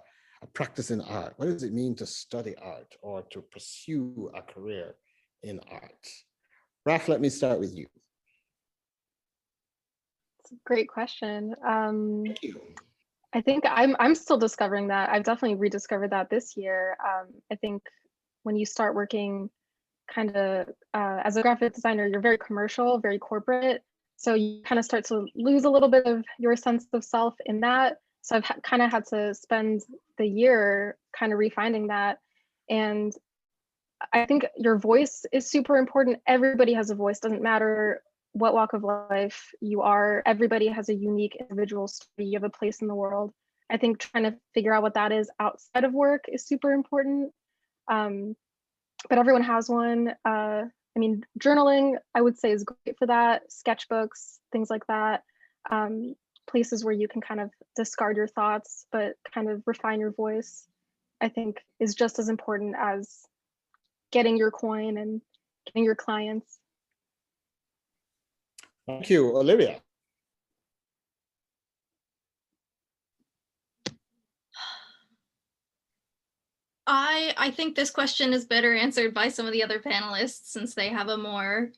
practice in art? What does it mean to study art or to pursue a career in art? Raf, let me start with you. Great question. Thank you. I think I'm still discovering that. I've definitely rediscovered that this year. I think when you start working kind of as a graphic designer, you're very commercial, very corporate. So you kind of start to lose a little bit of your sense of self in that. So I've kind of had to spend the year kind of refining that. And I think your voice is super important. Everybody has a voice, doesn't matter what walk of life you are. Everybody has a unique individual story. You have a place in the world. I think trying to figure out what that is outside of work is super important. But everyone has one. I mean, journaling, I would say, is great for that. Sketchbooks, things like that. Places where you can kind of discard your thoughts, but kind of refine your voice, I think is just as important as getting your coin and getting your clients. Thank you, Olivia. I think this question is better answered by some of the other panelists, since they have a more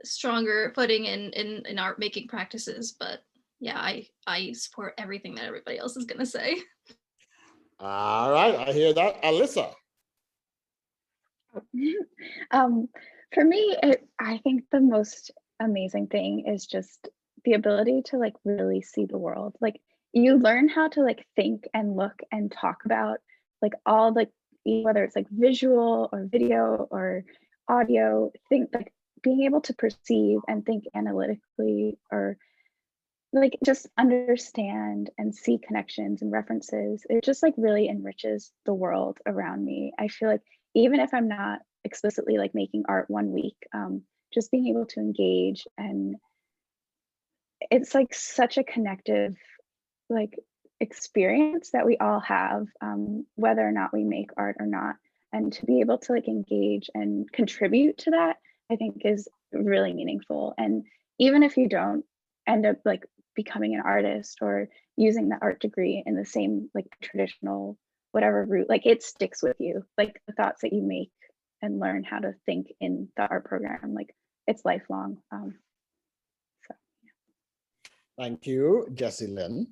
stronger footing in art making practices. But yeah, I support everything that everybody else is gonna say. All right, I hear that. Alyssa. For me, I think the most amazing thing is just the ability to like really see the world. Like you learn how to like think and look and talk about like all like, whether it's like visual or video or audio, think like being able to perceive and think analytically, or like just understand and see connections and references. It just like really enriches the world around me. I feel like even if I'm not explicitly like making art 1 week, just being able to engage, and it's like such a connective like experience that we all have, whether or not we make art or not, and to be able to like engage and contribute to that, I think is really meaningful. And even if you don't end up like becoming an artist or using the art degree in the same like traditional whatever route, like it sticks with you, like the thoughts that you make and learn how to think in the art program, like it's lifelong. So yeah. Thank you, Jessie Lynn.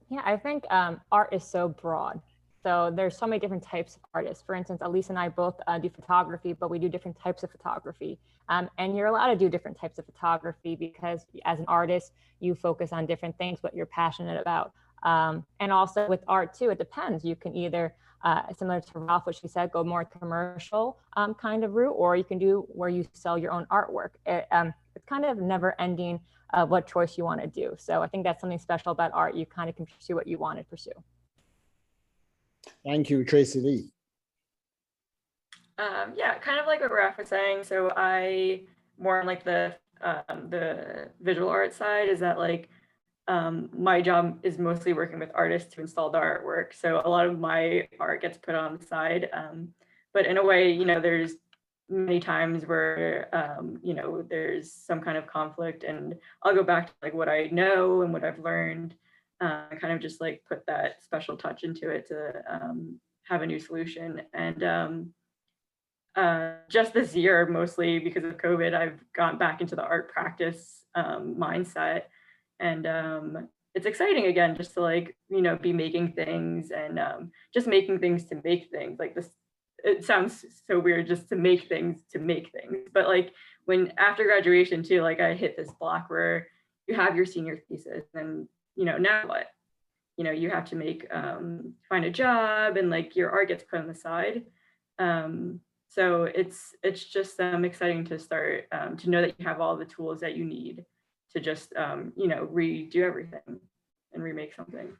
Yeah, I think art is so broad. So there's so many different types of artists. For instance, Elise and I both do photography, but we do different types of photography. And you're allowed to do different types of photography because as an artist, you focus on different things, what you're passionate about. And also with art too, it depends. You can either, similar to Ralph, what she said, go more commercial kind of route, or you can do where you sell your own artwork. It's kind of never ending what choice you want to do. So I think that's something special about art. You kind of can pursue what you want to pursue. Thank you, Tracy Lee. Yeah, kind of like what Raph was saying. So I more on like the visual art side is that like my job is mostly working with artists to install the artwork. So a lot of my art gets put on the side. But in a way, you know, there's many times where, you know, there's some kind of conflict, and I'll go back to like what I know and what I've learned, kind of just like put that special touch into it to have a new solution. And just this year, mostly because of COVID, I've gone back into the art practice mindset. And it's exciting again, just to like, you know, be making things and just making things to make things. Like this, it sounds so weird just to make things, but like when after graduation too, like I hit this block where you have your senior thesis and, you know, now what? You know, you have to make, find a job, and like your art gets put on the side. So it's just exciting to start, to know that you have all the tools that you need to just, you know, redo everything and remake something.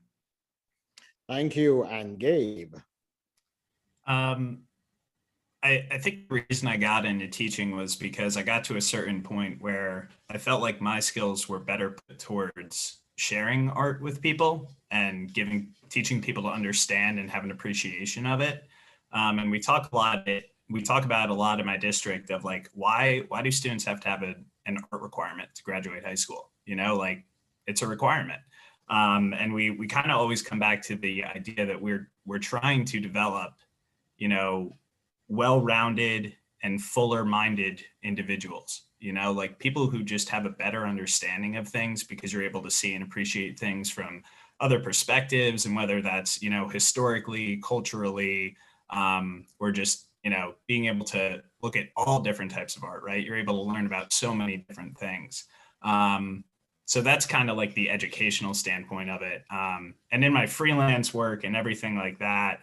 Thank you. And Gabe. I think the reason I got into teaching was because I got to a certain point where I felt like my skills were better put towards sharing art with people and teaching people to understand and have an appreciation of it. And we talk about a lot in my district of like, why do students have to have an art requirement to graduate high school? You know, like it's a requirement. And we kind of always come back to the idea that we're trying to develop, you know, well-rounded and fuller-minded individuals, you know, like people who just have a better understanding of things because you're able to see and appreciate things from other perspectives, and whether that's, you know, historically, culturally, or just, you know, being able to look at all different types of art, right? You're able to learn about so many different things. So that's kind of like the educational standpoint of it. And in my freelance work and everything like that,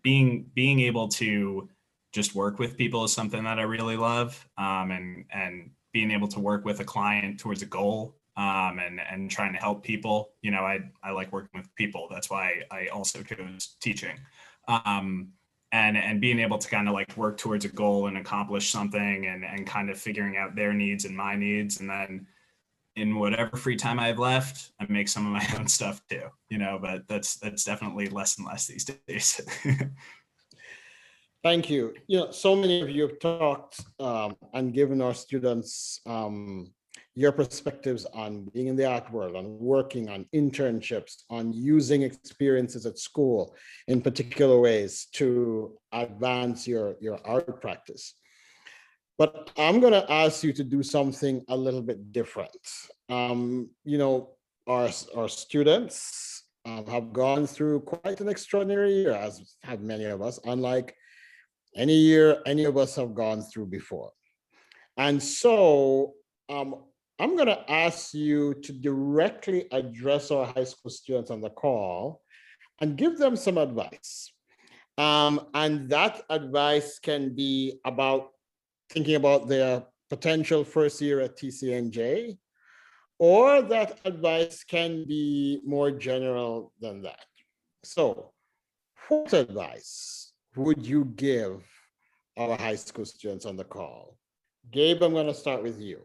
being able to just work with people is something that I really love. And being able to work with a client towards a goal, and trying to help people, you know, I like working with people. That's why I also chose teaching. And being able to kind of like work towards a goal and accomplish something, and kind of figuring out their needs and my needs. And then in whatever free time I have left, I make some of my own stuff too, you know, but that's definitely less and less these days. Thank you. You know, so many of you have talked and given our students your perspectives on being in the art world, on working, on internships, on using experiences at school in particular ways to advance your art practice. But I'm going to ask you to do something a little bit different. You know, our students have gone through quite an extraordinary year, as have many of us, unlike any year any of us have gone through before. And so I'm going to ask you to directly address our high school students on the call and give them some advice. And that advice can be about thinking about their potential first year at TCNJ, or that advice can be more general than that. So what advice would you give our high school students on the call? Gabe, I'm going to start with you.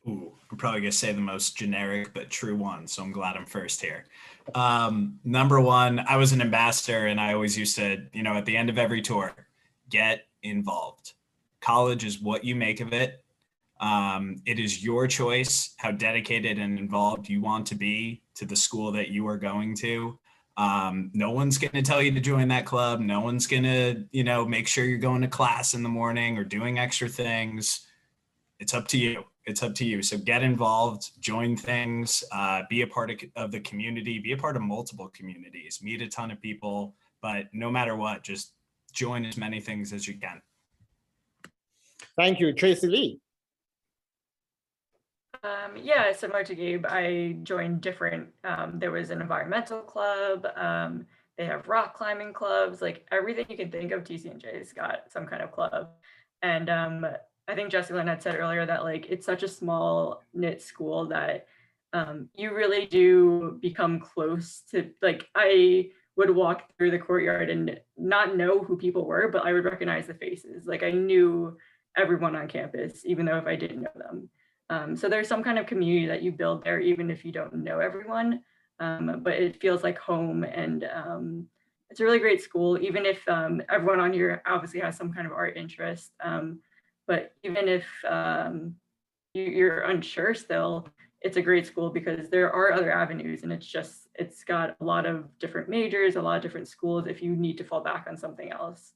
Ooh, I'm probably going to say the most generic but true one, so I'm glad I'm first here. Number one, I was an ambassador, and I always used to, you know, at the end of every tour, get involved. College is what you make of it. It is your choice how dedicated and involved you want to be to the school that you are going to. No one's going to tell you to join that club. No one's going to, you know, make sure you're going to class in the morning or doing extra things. It's up to you. It's up to you. So get involved, join things, be a part of the community, be a part of multiple communities, meet a ton of people, but no matter what, just join as many things as you can. Thank you. Tracy Lee. Yeah, similar to Gabe, I joined different, there was an environmental club, they have rock climbing clubs, like everything you can think of, TCNJ's got some kind of club. And I think Jessica Lynn had said earlier that like it's such a small knit school that you really do become close to, like I would walk through the courtyard and not know who people were, but I would recognize the faces. Like I knew everyone on campus, even though if I didn't know them. So there's some kind of community that you build there, even if you don't know everyone, but it feels like home, and it's a really great school, even if everyone on here obviously has some kind of art interest. But even if you're unsure still, it's a great school because there are other avenues, and it's got a lot of different majors, a lot of different schools if you need to fall back on something else.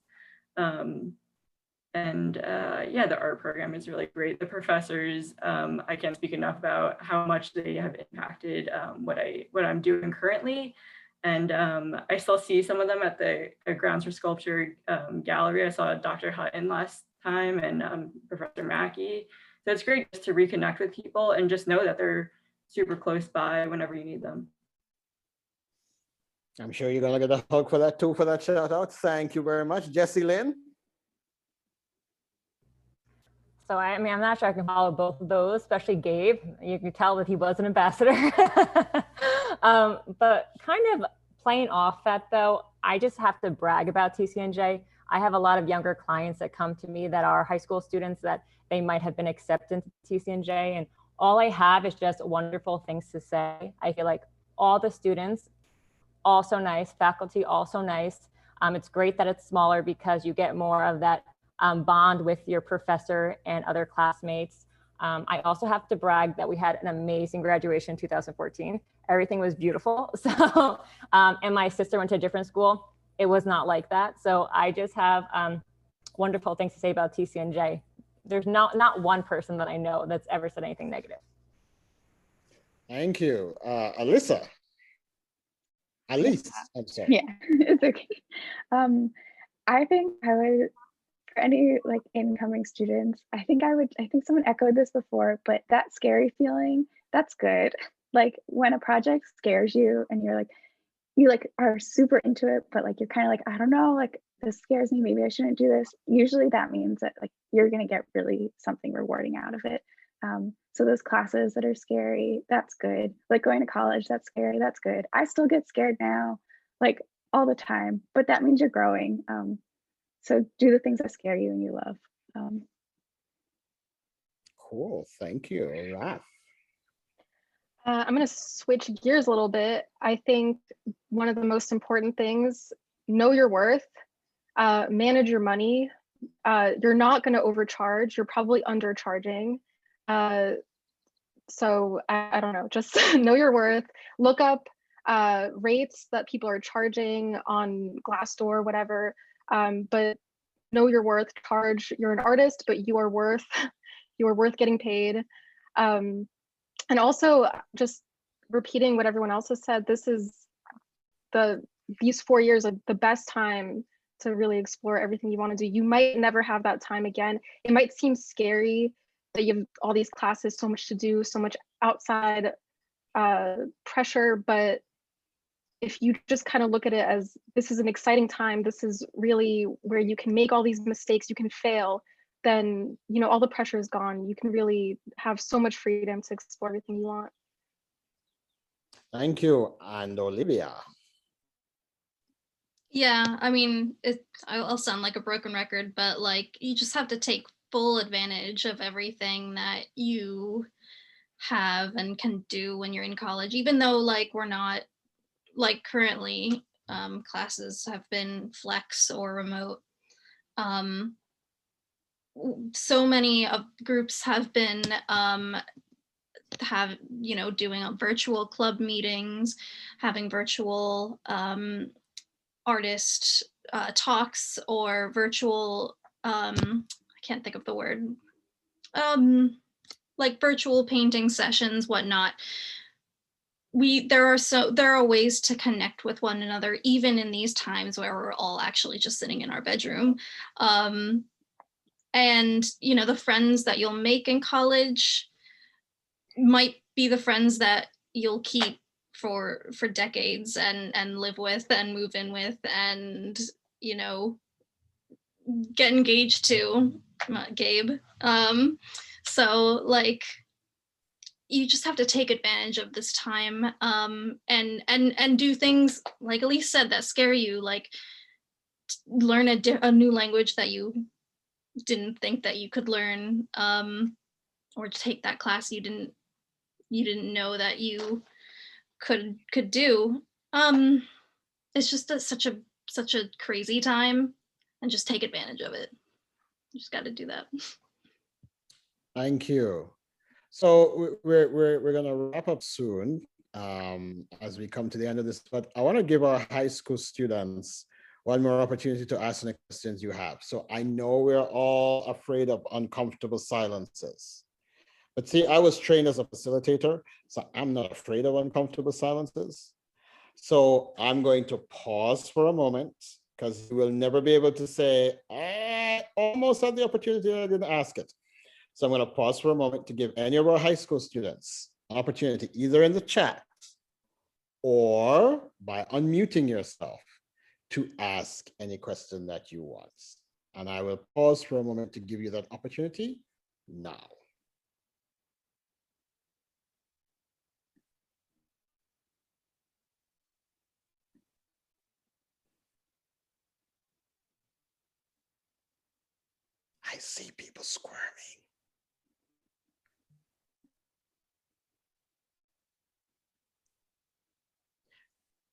And yeah, the art program is really great. The professors, I can't speak enough about how much they have impacted what I'm doing currently. And I still see some of them at the Grounds for Sculpture gallery. I saw Dr. Hutton last time, and Professor Mackey. So it's great just to reconnect with people and just know that they're super close by whenever you need them. I'm sure you're gonna get a hug for that too, for that shout out. Thank you very much. Jessie Lynn? So I mean, I'm not sure I can follow both of those, especially Gabe. You can tell that he was an ambassador. But kind of playing off that though, I just have to brag about TCNJ. I have a lot of younger clients that come to me that are high school students that they might have been accepted to TCNJ, and all I have is just wonderful things to say. I feel like all the students, also nice, faculty, also nice. It's great that it's smaller because you get more of that bond with your professor and other classmates. I also have to brag that we had an amazing graduation in 2014. Everything was beautiful. So, and my sister went to a different school. It was not like that. So I just have wonderful things to say about TCNJ. There's not one person that I know that's ever said anything negative. Thank you. Alyssa. Elise, I'm sorry. Yeah, it's okay. I think I would, for any like incoming students, I think someone echoed this before, but that scary feeling, that's good. Like when a project scares you and you are super into it, but like you're kind of like, I don't know, like this scares me, maybe I shouldn't do this. Usually that means that like you're gonna get really something rewarding out of it. So those classes that are scary, that's good. Like going to college, that's scary, that's good. I still get scared now, like all the time, but that means you're growing. So do the things that scare you and you love. Cool, thank you. Raph. I'm going to switch gears a little bit. I think one of the most important things, know your worth, manage your money. You're not going to overcharge. You're probably undercharging. So I don't know, just know your worth. Look up rates that people are charging on Glassdoor, whatever. But know your worth, charge. You're an artist, but you are worth getting paid. And also just repeating what everyone else has said, these 4 years are the best time to really explore everything you want to do. You might never have that time again. It might seem scary that you have all these classes, so much to do, so much outside pressure, but if you just kind of look at it as this is an exciting time, this is really where you can make all these mistakes, you can fail, then all the pressure is gone. You can really have so much freedom to explore everything you want. Thank you. And Olivia. Yeah, I mean, I'll sound like a broken record, but like you just have to take full advantage of everything that you have and can do when you're in college, even though like we're not like currently classes have been flex or remote. So many of groups have been doing virtual club meetings, having virtual artist talks, or virtual I can't think of the word, like virtual painting sessions, whatnot. There are ways to connect with one another, even in these times where we're all actually just sitting in our bedroom. And the friends that you'll make in college, might be the friends that you'll keep for decades and live with and move in with and, you know, get engaged to, Gabe. So like, you just have to take advantage of this time, and do things like Elise said that scare you, like learn a new language that you didn't think that you could learn, or take that class you didn't know that you could do. It's just such a crazy time, and just take advantage of it. You just got to do that. Thank you. So we're gonna wrap up soon as we come to the end of this, but I want to give our high school students one more opportunity to ask any questions you have. So I know we're all afraid of uncomfortable silences, but see, I was trained as a facilitator, so I'm not afraid of uncomfortable silences. So I'm going to pause for a moment, because you will never be able to say, I almost had the opportunity and I didn't ask it. So I'm going to pause for a moment to give any of our high school students an opportunity, either in the chat or by unmuting yourself, to ask any question that you want. And I will pause for a moment to give you that opportunity now. I see people squirming.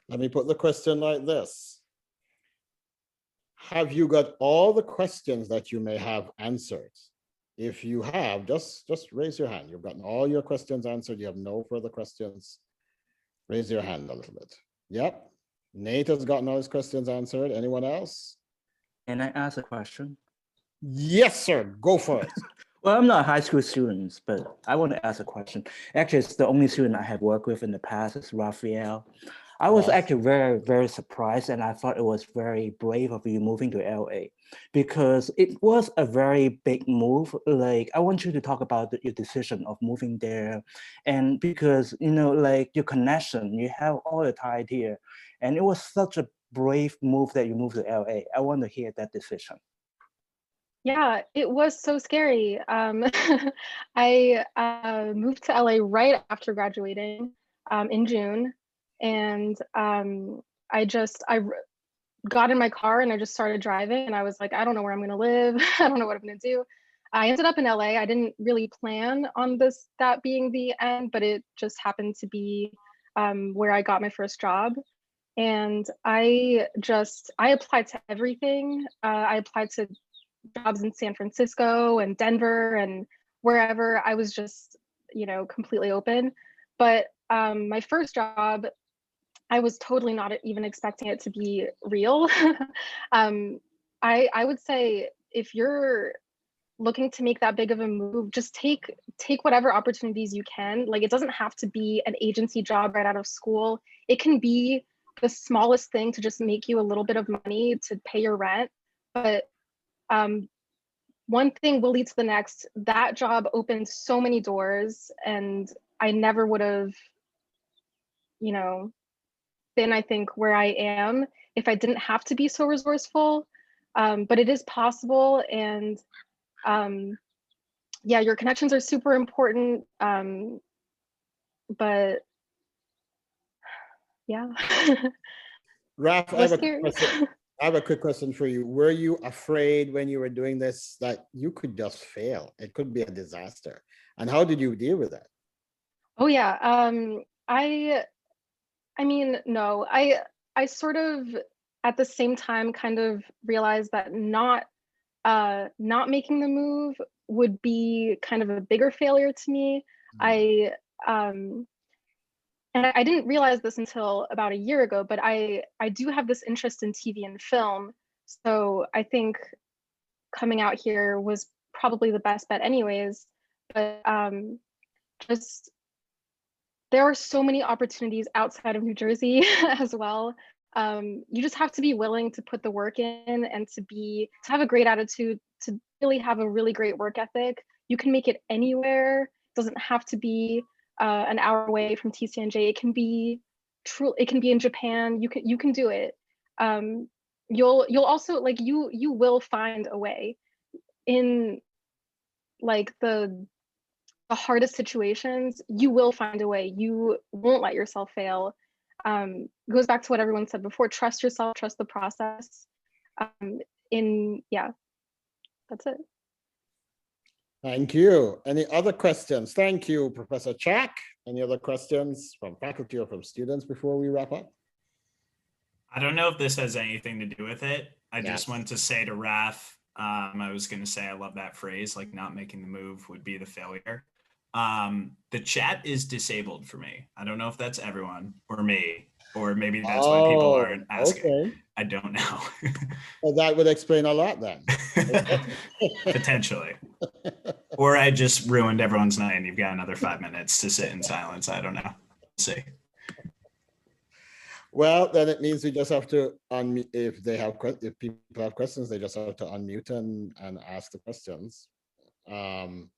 Let me put the question like this. Have you got all the questions that you may have answered? If you have, just raise your hand. You've gotten all your questions answered. You have no further questions. Raise your hand a little bit. Yep. Nate has gotten all his questions answered. Anyone else? Can I ask a question? Yes, sir. Go for it. Well, I'm not a high school student, but I want to ask a question. Actually, it's the only student I have worked with in the past is Raphael. I was actually very, very surprised, and I thought it was very brave of you moving to LA, because it was a very big move. Like, I want you to talk about your decision of moving there, and because, you know, like your connection, you have all the ties here, and it was such a brave move that you moved to LA. I want to hear that decision. Yeah, it was so scary. I moved to LA right after graduating in June, and I got in my car and I just started driving, and I was like, I don't know where I'm going to live. I don't know what I'm going to do. I ended up in LA. I didn't really plan on that being the end, but it just happened to be where I got my first job. And I applied to everything. I applied to jobs in San Francisco and Denver and wherever. I was just, you know, completely open. But my first job, I was totally not even expecting it to be real. I would say, if you're looking to make that big of a move, just take whatever opportunities you can. Like, it doesn't have to be an agency job right out of school. It can be the smallest thing to just make you a little bit of money to pay your rent. But one thing will lead to the next. That job opened so many doors, and I never would have, you know, been, I think, where I am if I didn't have to be so resourceful. But it is possible, and yeah, your connections are super important. But yeah. Raph, I have a quick question for you. Were you afraid when you were doing this that you could just fail? It could be a disaster. And how did you deal with that? Oh yeah. I mean, no, I sort of at the same time kind of realized that not making the move would be kind of a bigger failure to me. And I didn't realize this until about a year ago, but I do have this interest in TV and film. So I think coming out here was probably the best bet anyways. But just, there are so many opportunities outside of New Jersey as well. You just have to be willing to put the work in, and to have a great attitude, to really have a really great work ethic. You can make it anywhere. doesn't have to be an hour away from TCNJ. It can be true. It can be in Japan. You can do it. You'll also like you will find a way in like the hardest situations. You will find a way. You won't let yourself fail. Goes back to what everyone said before. Trust yourself. Trust the process. Yeah, that's it. Thank you. Any other questions? Thank you, Professor Chak. Any other questions from faculty or from students before we wrap up? I don't know if this has anything to do with it. I Yes. just want to say to Raf, I was going to say I love that phrase, like not making the move would be the failure. The chat is disabled for me. I don't know if that's everyone or me, or maybe that's why people aren't asking. Okay. I don't know. Well, that would explain a lot then. Potentially. Or I just ruined everyone's night and you've got another 5 minutes to sit in silence. I don't know. We'll see. Well, then it means we just have to unmute. If people have questions, they just have to unmute and ask the questions. We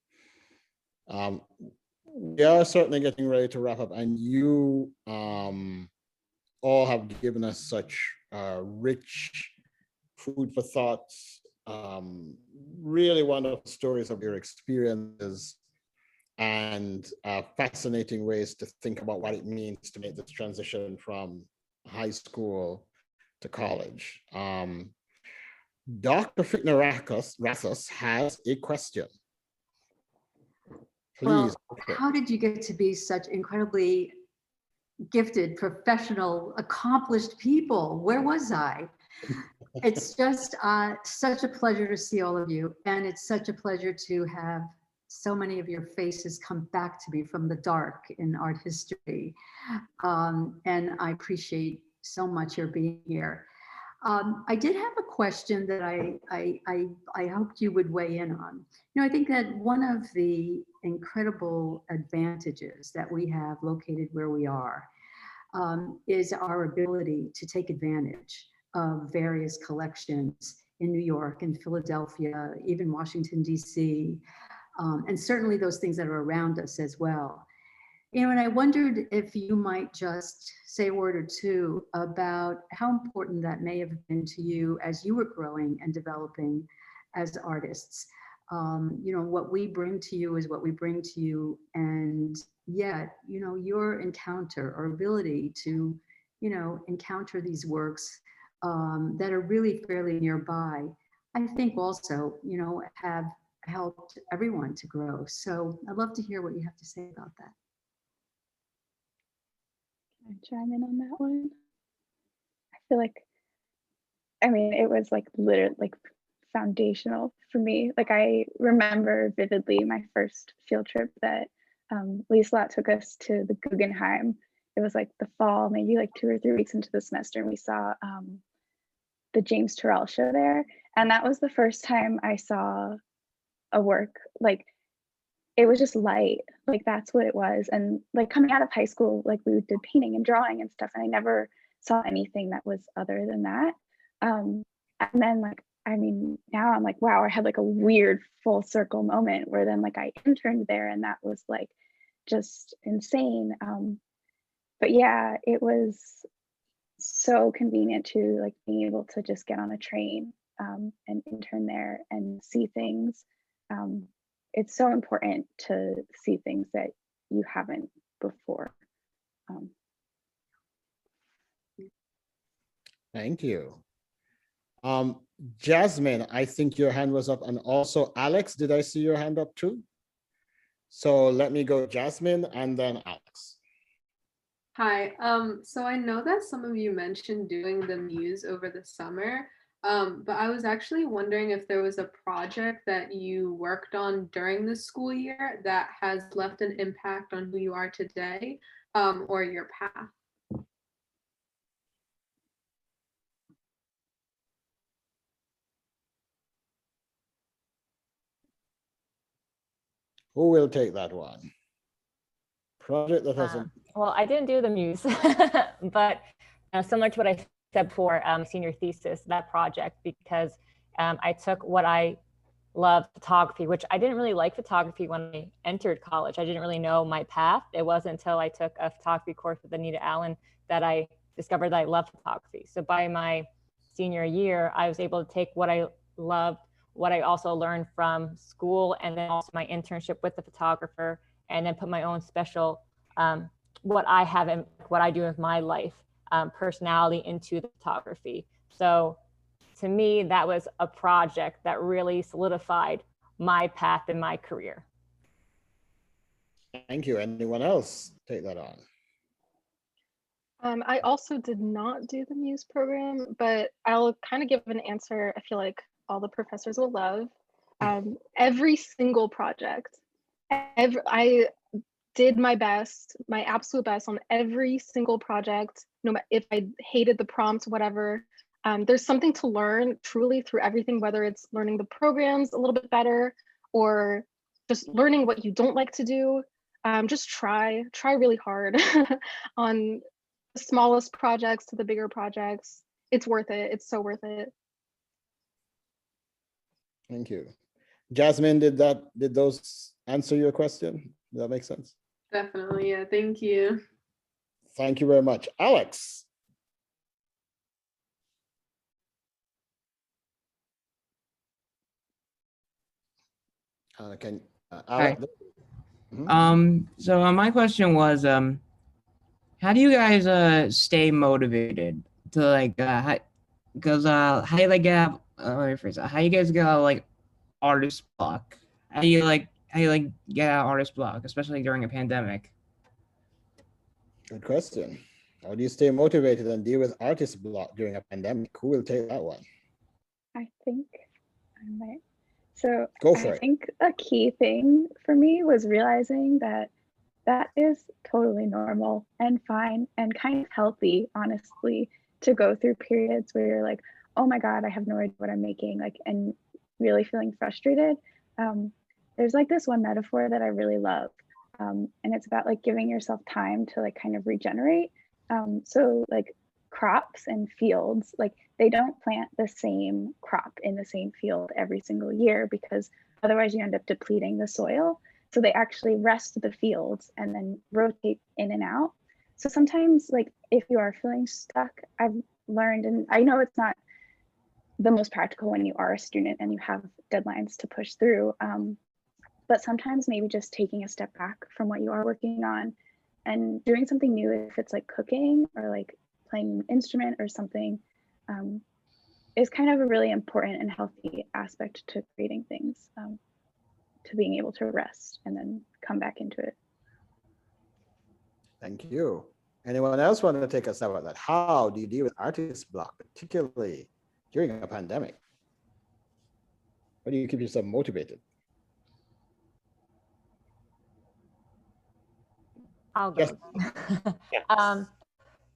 are certainly getting ready to wrap up, and you all have given us such rich food for thought, really wonderful stories of your experiences, and fascinating ways to think about what it means to make this transition from high school to college. Dr. Fitner-Rathos has a question. Please. Well, how did you get to be such incredibly gifted, professional, accomplished people? Where was I? It's just such a pleasure to see all of you. And it's such a pleasure to have so many of your faces come back to me from the dark in art history. And I appreciate so much your being here. I did have a question that I hoped you would weigh in on. You know, I think that one of the incredible advantages that we have located where we are is our ability to take advantage of various collections in New York and Philadelphia, even Washington, DC, and certainly those things that are around us as well. You know, and I wondered if you might just say a word or two about how important that may have been to you as you were growing and developing as artists. You know, what we bring to you is what we bring to you, and yet, you know, your encounter or ability to, you know, encounter these works that are really fairly nearby, I think also, you know, have helped everyone to grow. So I'd love to hear what you have to say about that. Can I chime in on that one? I feel like, I mean, it was like literally like foundational for me. Like I remember vividly my first field trip that Elise took us to the Guggenheim. It was like the fall, maybe like 2 or 3 weeks into the semester, and we saw the James Turrell show there. And that was the first time I saw a work, like it was just light, like that's what it was. And like coming out of high school, like we did painting and drawing and stuff, and I never saw anything that was other than that. And then like, I mean, now I'm like, wow, I had like a weird full circle moment where then like I interned there, and that was like just insane. But yeah, it was so convenient to like being able to just get on a train and intern there and see things. It's so important to see things that you haven't before. Thank you. Jasmine, I think your hand was up, and also Alex, did I see your hand up too? So let me go Jasmine and then Alex. Hi, so I know that some of you mentioned doing the Muse over the summer, but I was actually wondering if there was a project that you worked on during the school year that has left an impact on who you are today, or your path. Who will take that one? Project that has well, I didn't do the Muse, but similar to what I said before, senior thesis, that project, because I took what I loved photography, which I didn't really like photography when I entered college. I didn't really know my path. It wasn't until I took a photography course with Anita Allen that I discovered that I love photography. So by my senior year, I was able to take what I loved, what I also learned from school, and then also my internship with the photographer, and then put my own special, what I have and what I do with my life, personality into the photography. So to me, that was a project that really solidified my path in my career. Thank you. Anyone else take that on? I also did not do the Muse program, but I'll kind of give an answer I feel like all the professors will love. Every single project, I did my best, my absolute best on every single project, no matter if I hated the prompt, whatever. There's something to learn truly through everything, whether it's learning the programs a little bit better or just learning what you don't like to do. Just try really hard on the smallest projects to the bigger projects. It's worth it. It's so worth it. Thank you. Jasmine, did those answer your question? Does that make sense? Definitely, yeah, thank you. Thank you very much. Alex. Alex? So my question was, how do you guys stay motivated to like, because how do you like get let me rephrase that. How you guys get out like artist block? How do you like get out artist block, especially during a pandemic? Good question. How do you stay motivated and deal with artist block during a pandemic? Who will take that one? I think I might. So Go for I it. think a key thing for me was realizing that that is totally normal and fine and kind of healthy, honestly, to go through periods where you're like, oh my God, I have no idea what I'm making, like, and really feeling frustrated. There's like this one metaphor that I really love. And it's about like giving yourself time to like kind of regenerate. So like crops and fields, like they don't plant the same crop in the same field every single year because otherwise you end up depleting the soil. So they actually rest the fields and then rotate in and out. So sometimes like if you are feeling stuck, I've learned, and I know it's not the most practical when you are a student and you have deadlines to push through, but sometimes maybe just taking a step back from what you are working on and doing something new, if it's like cooking or like playing an instrument or something, is kind of a really important and healthy aspect to creating things, to being able to rest and then come back into it. Thank you. Anyone else want to take a stab at that? How do you deal with artist block, particularly during a pandemic? How do you keep yourself motivated? I'll go.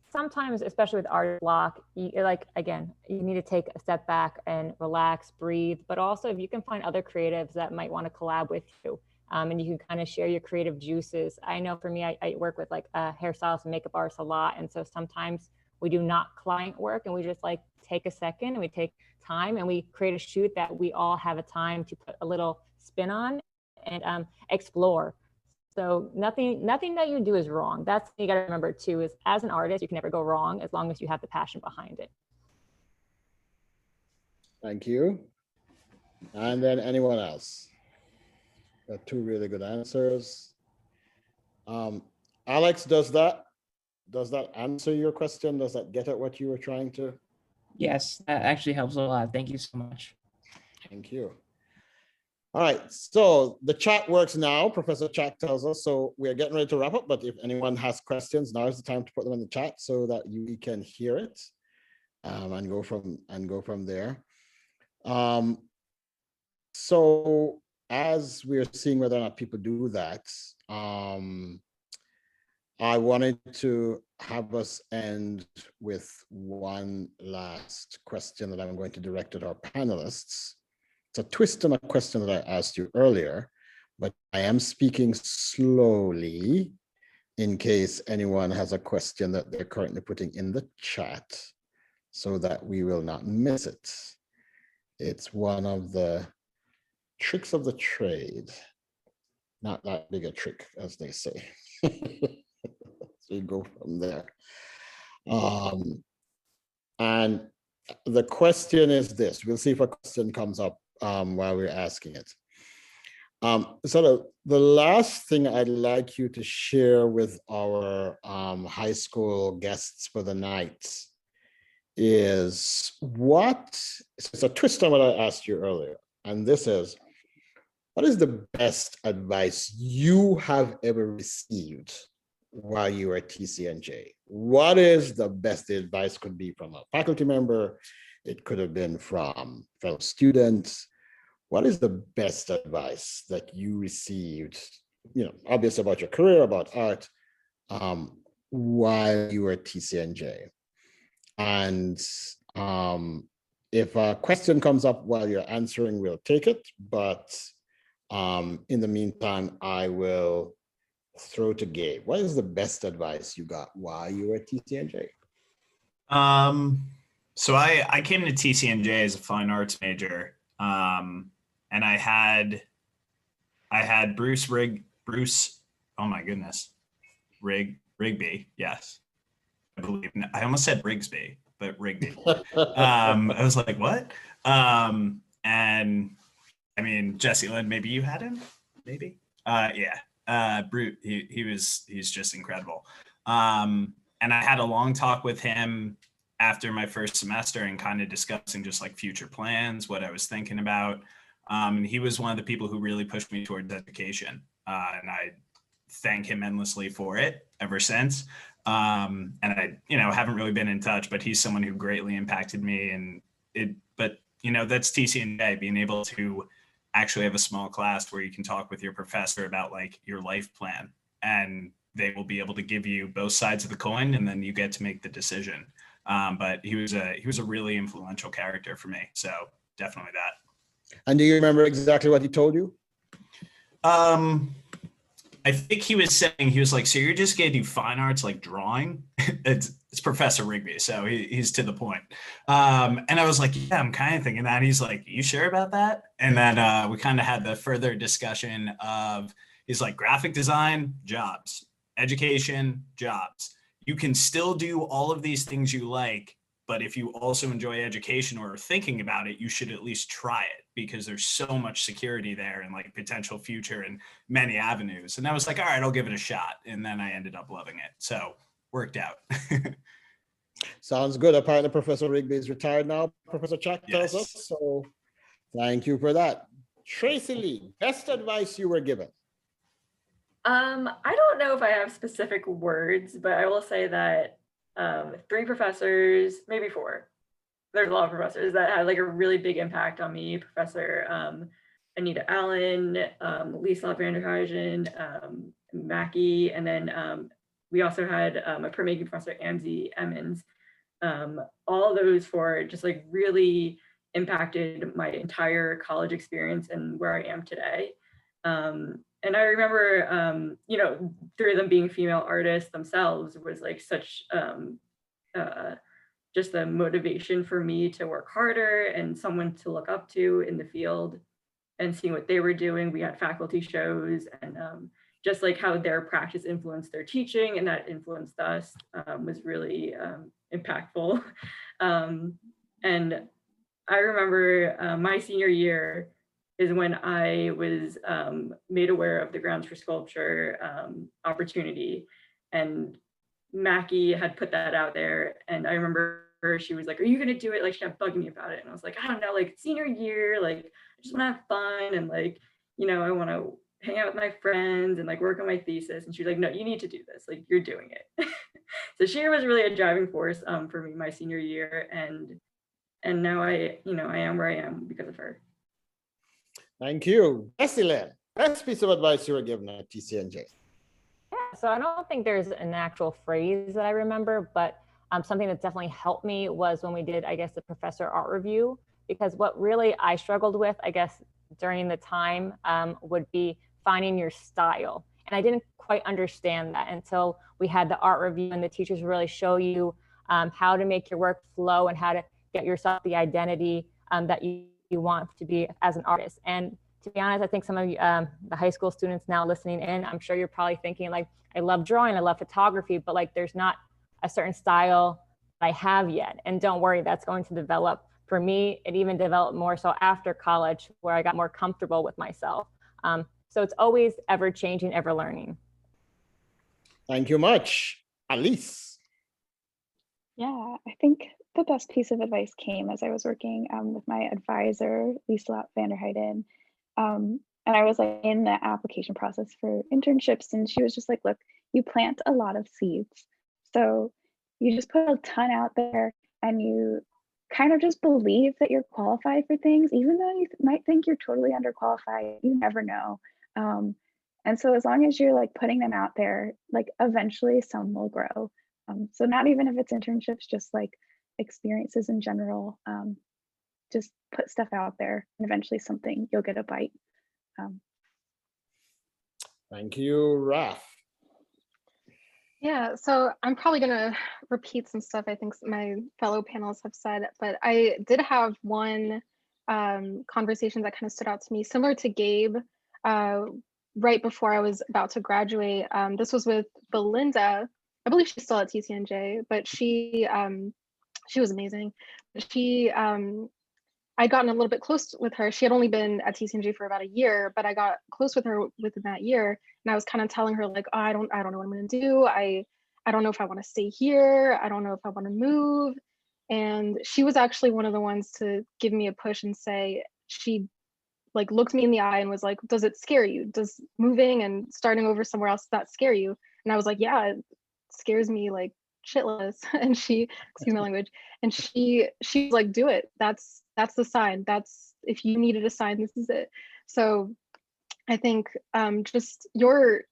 Sometimes, especially with art block, you need to take a step back and relax, breathe. But also, if you can find other creatives that might want to collab with you, and you can kind of share your creative juices. I know for me, I work with like hairstylists and makeup artists a lot, and so sometimes we do not client work, and we just like take a second and we take time and we create a shoot that we all have a time to put a little spin on and explore. So nothing that you do is wrong. That's what you gotta remember too, is as an artist, you can never go wrong as long as you have the passion behind it. Thank you. And then anyone else? Got two really good answers. Alex, does that answer your question? Does that get at what you were trying to? Yes, that actually helps a lot. Thank you so much. Thank you. All right, so the chat works now, Professor Chat tells us, so we're getting ready to wrap up, but if anyone has questions, now is the time to put them in the chat so that you can hear it and go from there. So as we're seeing whether or not people do that, I wanted to have us end with one last question that I'm going to direct at our panelists. It's a twist on a question that I asked you earlier, but I am speaking slowly in case anyone has a question that they're currently putting in the chat so that we will not miss it. It's one of the tricks of the trade. Not that big a trick, as they say. So you go from there. And the question is this. We'll see if a question comes up while we're asking it. So the last thing I'd like you to share with our high school guests for the night is it's a twist on what I asked you earlier. And this is, what is the best advice you have ever received while you were at TCNJ? What is the best advice? Could be from a faculty member. It could have been from fellow students. What is the best advice that you received, obviously about your career, about art, while you were at TCNJ? And if a question comes up while you're answering, we'll take it. But in the meantime, I will throw to Gabe. What is the best advice you got while you were at TCNJ? So I came to TCNJ as a fine arts major. And I had Bruce, oh my goodness, Rigby, yes. I believe, I almost said Rigsby, but Rigby. I was like, what? And I mean, Jesse Lynn, maybe you had him, maybe? Yeah, Bruce, he's just incredible. And I had a long talk with him after my first semester and kind of discussing just like future plans, what I was thinking about. And he was one of the people who really pushed me towards education. And I thank him endlessly for it ever since. And I, haven't really been in touch, but he's someone who greatly impacted me. But that's TCNJ, being able to actually have a small class where you can talk with your professor about like your life plan, and they will be able to give you both sides of the coin, and then you get to make the decision. But he was a really influential character for me. So definitely that. And do you remember exactly what he told you? I think he was saying, he was like, so you're just gonna do fine arts, like drawing? It's Professor Rigby, so he's to the point. And I was like, yeah, I'm kind of thinking that. He's like, you sure about that? And then we kind of had the further discussion of, he's like, graphic design, jobs, education, jobs. You can still do all of these things you like, but if you also enjoy education or are thinking about it, you should at least try it, because there's so much security there and like potential future in many avenues. And I was like, all right, I'll give it a shot. And then I ended up loving it. So worked out. Sounds good. Apparently Professor Rigby is retired now, Professor Chuck tells Yes. us. So thank you for that. Tracy Lee, best advice you were given? I don't know if I have specific words, but I will say that 3 professors, maybe 4. There's a lot of professors that had like a really big impact on me. Professor Anita Allen, Elise Delaney, Mackie, and then we also had a printmaking professor, Amzie Emmons. All of those 4 just like really impacted my entire college experience and where I am today. And I remember, 3 of them being female artists themselves was like such just a motivation for me to work harder and someone to look up to in the field, and seeing what they were doing. We had faculty shows, and just like how their practice influenced their teaching, and that influenced us, was really impactful. And I remember my senior year is when I was made aware of the Grounds for Sculpture opportunity, and Mackie had put that out there. And I remember she was like, are you gonna do it? Like, she kept bugging me about it. And I was like, I don't know, like senior year, like I just wanna have fun, and like, I wanna hang out with my friends and like work on my thesis. And she was like, no, you need to do this, like you're doing it. So she was really a driving force for me my senior year. And now I am where I am because of her. Thank you. Jesse Lynn, best piece of advice you were given at TCNJ? Yeah, so I don't think there's an actual phrase that I remember, but something that definitely helped me was when we did, I guess, the professor art review, because what really I struggled with, I guess, during the time would be finding your style. And I didn't quite understand that until we had the art review, and the teachers really show you how to make your work flow and how to get yourself the identity that you want to be as an artist. And to be honest, I think some of you, the high school students now listening in, I'm sure you're probably thinking like, I love drawing, I love photography, but like there's not a certain style that I have yet. And don't worry, that's going to develop. For me, it even developed more so after college, where I got more comfortable with myself. So it's always ever changing, ever learning. Thank you much. Elise. Yeah, I think the best piece of advice came as I was working with my advisor, Lisa Vanderheiden. And I was like in the application process for internships, and she was just like, look, you plant a lot of seeds. So you just put a ton out there and you kind of just believe that you're qualified for things, even though you might think you're totally underqualified, you never know. And so as long as you're like putting them out there, like eventually some will grow. So not even if it's internships, just like experiences in general, just put stuff out there and eventually something, you'll get a bite. Thank you, Raf. Yeah, so I'm probably gonna repeat some stuff I think my fellow panelists have said, but I did have one conversation that kind of stood out to me, similar to Gabe, right before I was about to graduate. This was with Belinda. I believe she's still at TCNJ, but she was amazing. I'd gotten a little bit close with her. She had only been at TCNJ for about a year, but I got close with her within that year. And I was kind of telling her like, oh, I don't know what I'm gonna do. I don't know if I want to stay here. I don't know if I want to move. And she was actually one of the ones to give me a push and say, she like looked me in the eye and was like, does it scare you? Does moving and starting over somewhere else, that scare you? And I was like, yeah, it scares me like shitless. And she, excuse my language, and she's like, do it. That's the sign. That's, if you needed a sign, this is it. So I think just your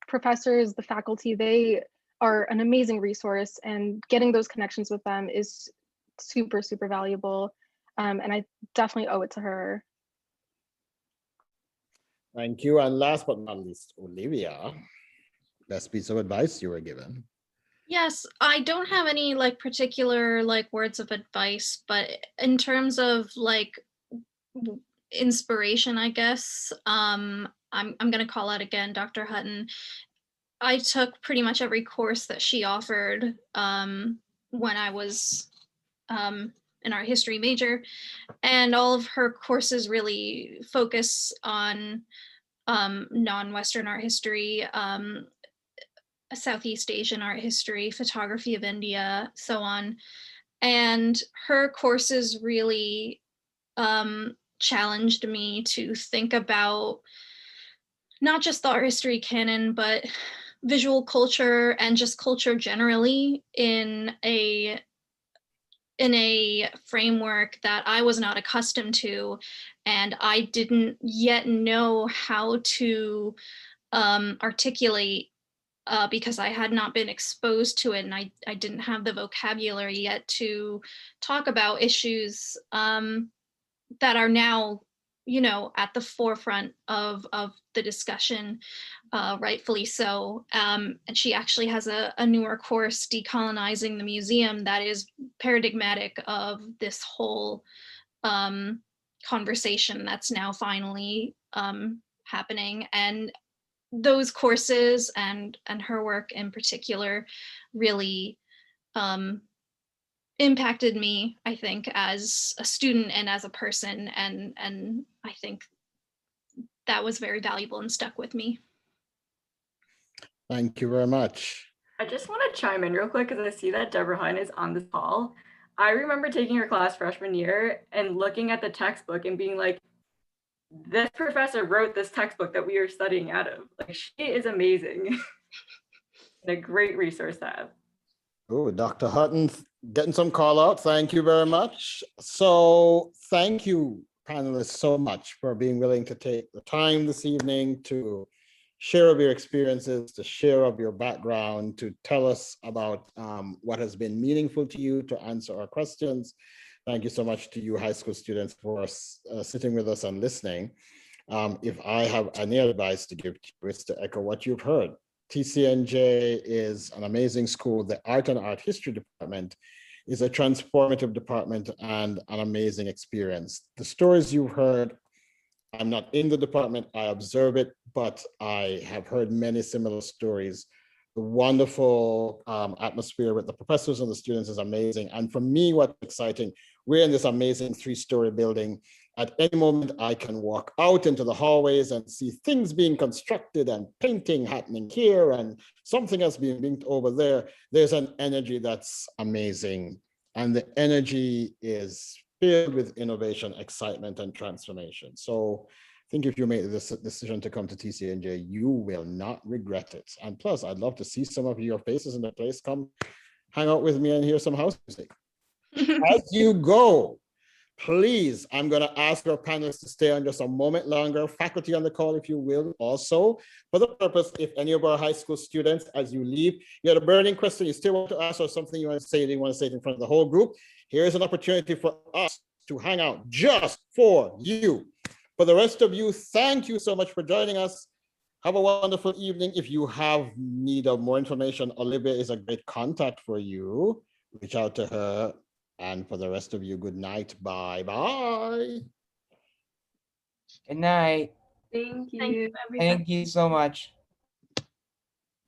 professors, the faculty, they are an amazing resource, and getting those connections with them is super, super valuable. And I definitely owe it to her. Thank you. And last but not least, Olivia, best piece of advice you were given. Yes, I don't have any like particular like words of advice, but in terms of like inspiration, I guess, I'm gonna call out again Dr. Hutton. I took pretty much every course that she offered when I was an art history major, and all of her courses really focus on non-Western art history, Southeast Asian art history, photography of India, so on. And her courses really challenged me to think about not just the art history canon, but visual culture and just culture generally in a framework that I was not accustomed to, and I didn't yet know how to articulate because I had not been exposed to it, and I didn't have the vocabulary yet to talk about issues that are now, you know, at the forefront of the discussion, rightfully so. And she actually has a newer course, Decolonizing the Museum, that is paradigmatic of this whole conversation that's now finally happening. And those courses and her work in particular really impacted me, I think, as a student and as a person, and I think that was very valuable and stuck with me. Thank you very much. I just want to chime in real quick because I see that Deborah Hine is on this call. I remember taking her class freshman year and looking at the textbook and being like, this professor wrote this textbook that we are studying out of. Like, she is amazing. And a great resource to have. Oh, Dr. Hutton getting some call out. Thank you very much. So thank you, panelists, so much for being willing to take the time this evening to share of your experiences, to share of your background, to tell us about what has been meaningful to you, to answer our questions. Thank you so much to you high school students for sitting with us and listening. If I have any advice to give to you, it's to echo what you've heard. TCNJ is an amazing school. The Art and Art History Department is a transformative department and an amazing experience. The stories you've heard I'm not in the department, I observe it, but I have heard many similar stories. The wonderful atmosphere with the professors and the students is amazing. And for me, what's exciting, we're in this amazing 3-story building. At any moment, I can walk out into the hallways and see things being constructed and painting happening here and something else being inked over there. There's an energy that's amazing. And the energy is filled with innovation, excitement, and transformation. So I think if you make this decision to come to TCNJ, you will not regret it. And plus, I'd love to see some of your faces in the place. Come hang out with me and hear some house music. As you go, please, I'm going to ask our panelists to stay on just a moment longer. Faculty on the call, if you will, also. For the purpose, if any of our high school students, as you leave, you had a burning question you still want to ask or something you want to say, you want to say it in front of the whole group, here's an opportunity for us to hang out just for you. For the rest of you, thank you so much for joining us. Have a wonderful evening. If you have need of more information, Olivia is a great contact for you. Reach out to her. And for the rest of you, good night. Bye-bye. Good night. Thank you. Thank you so much.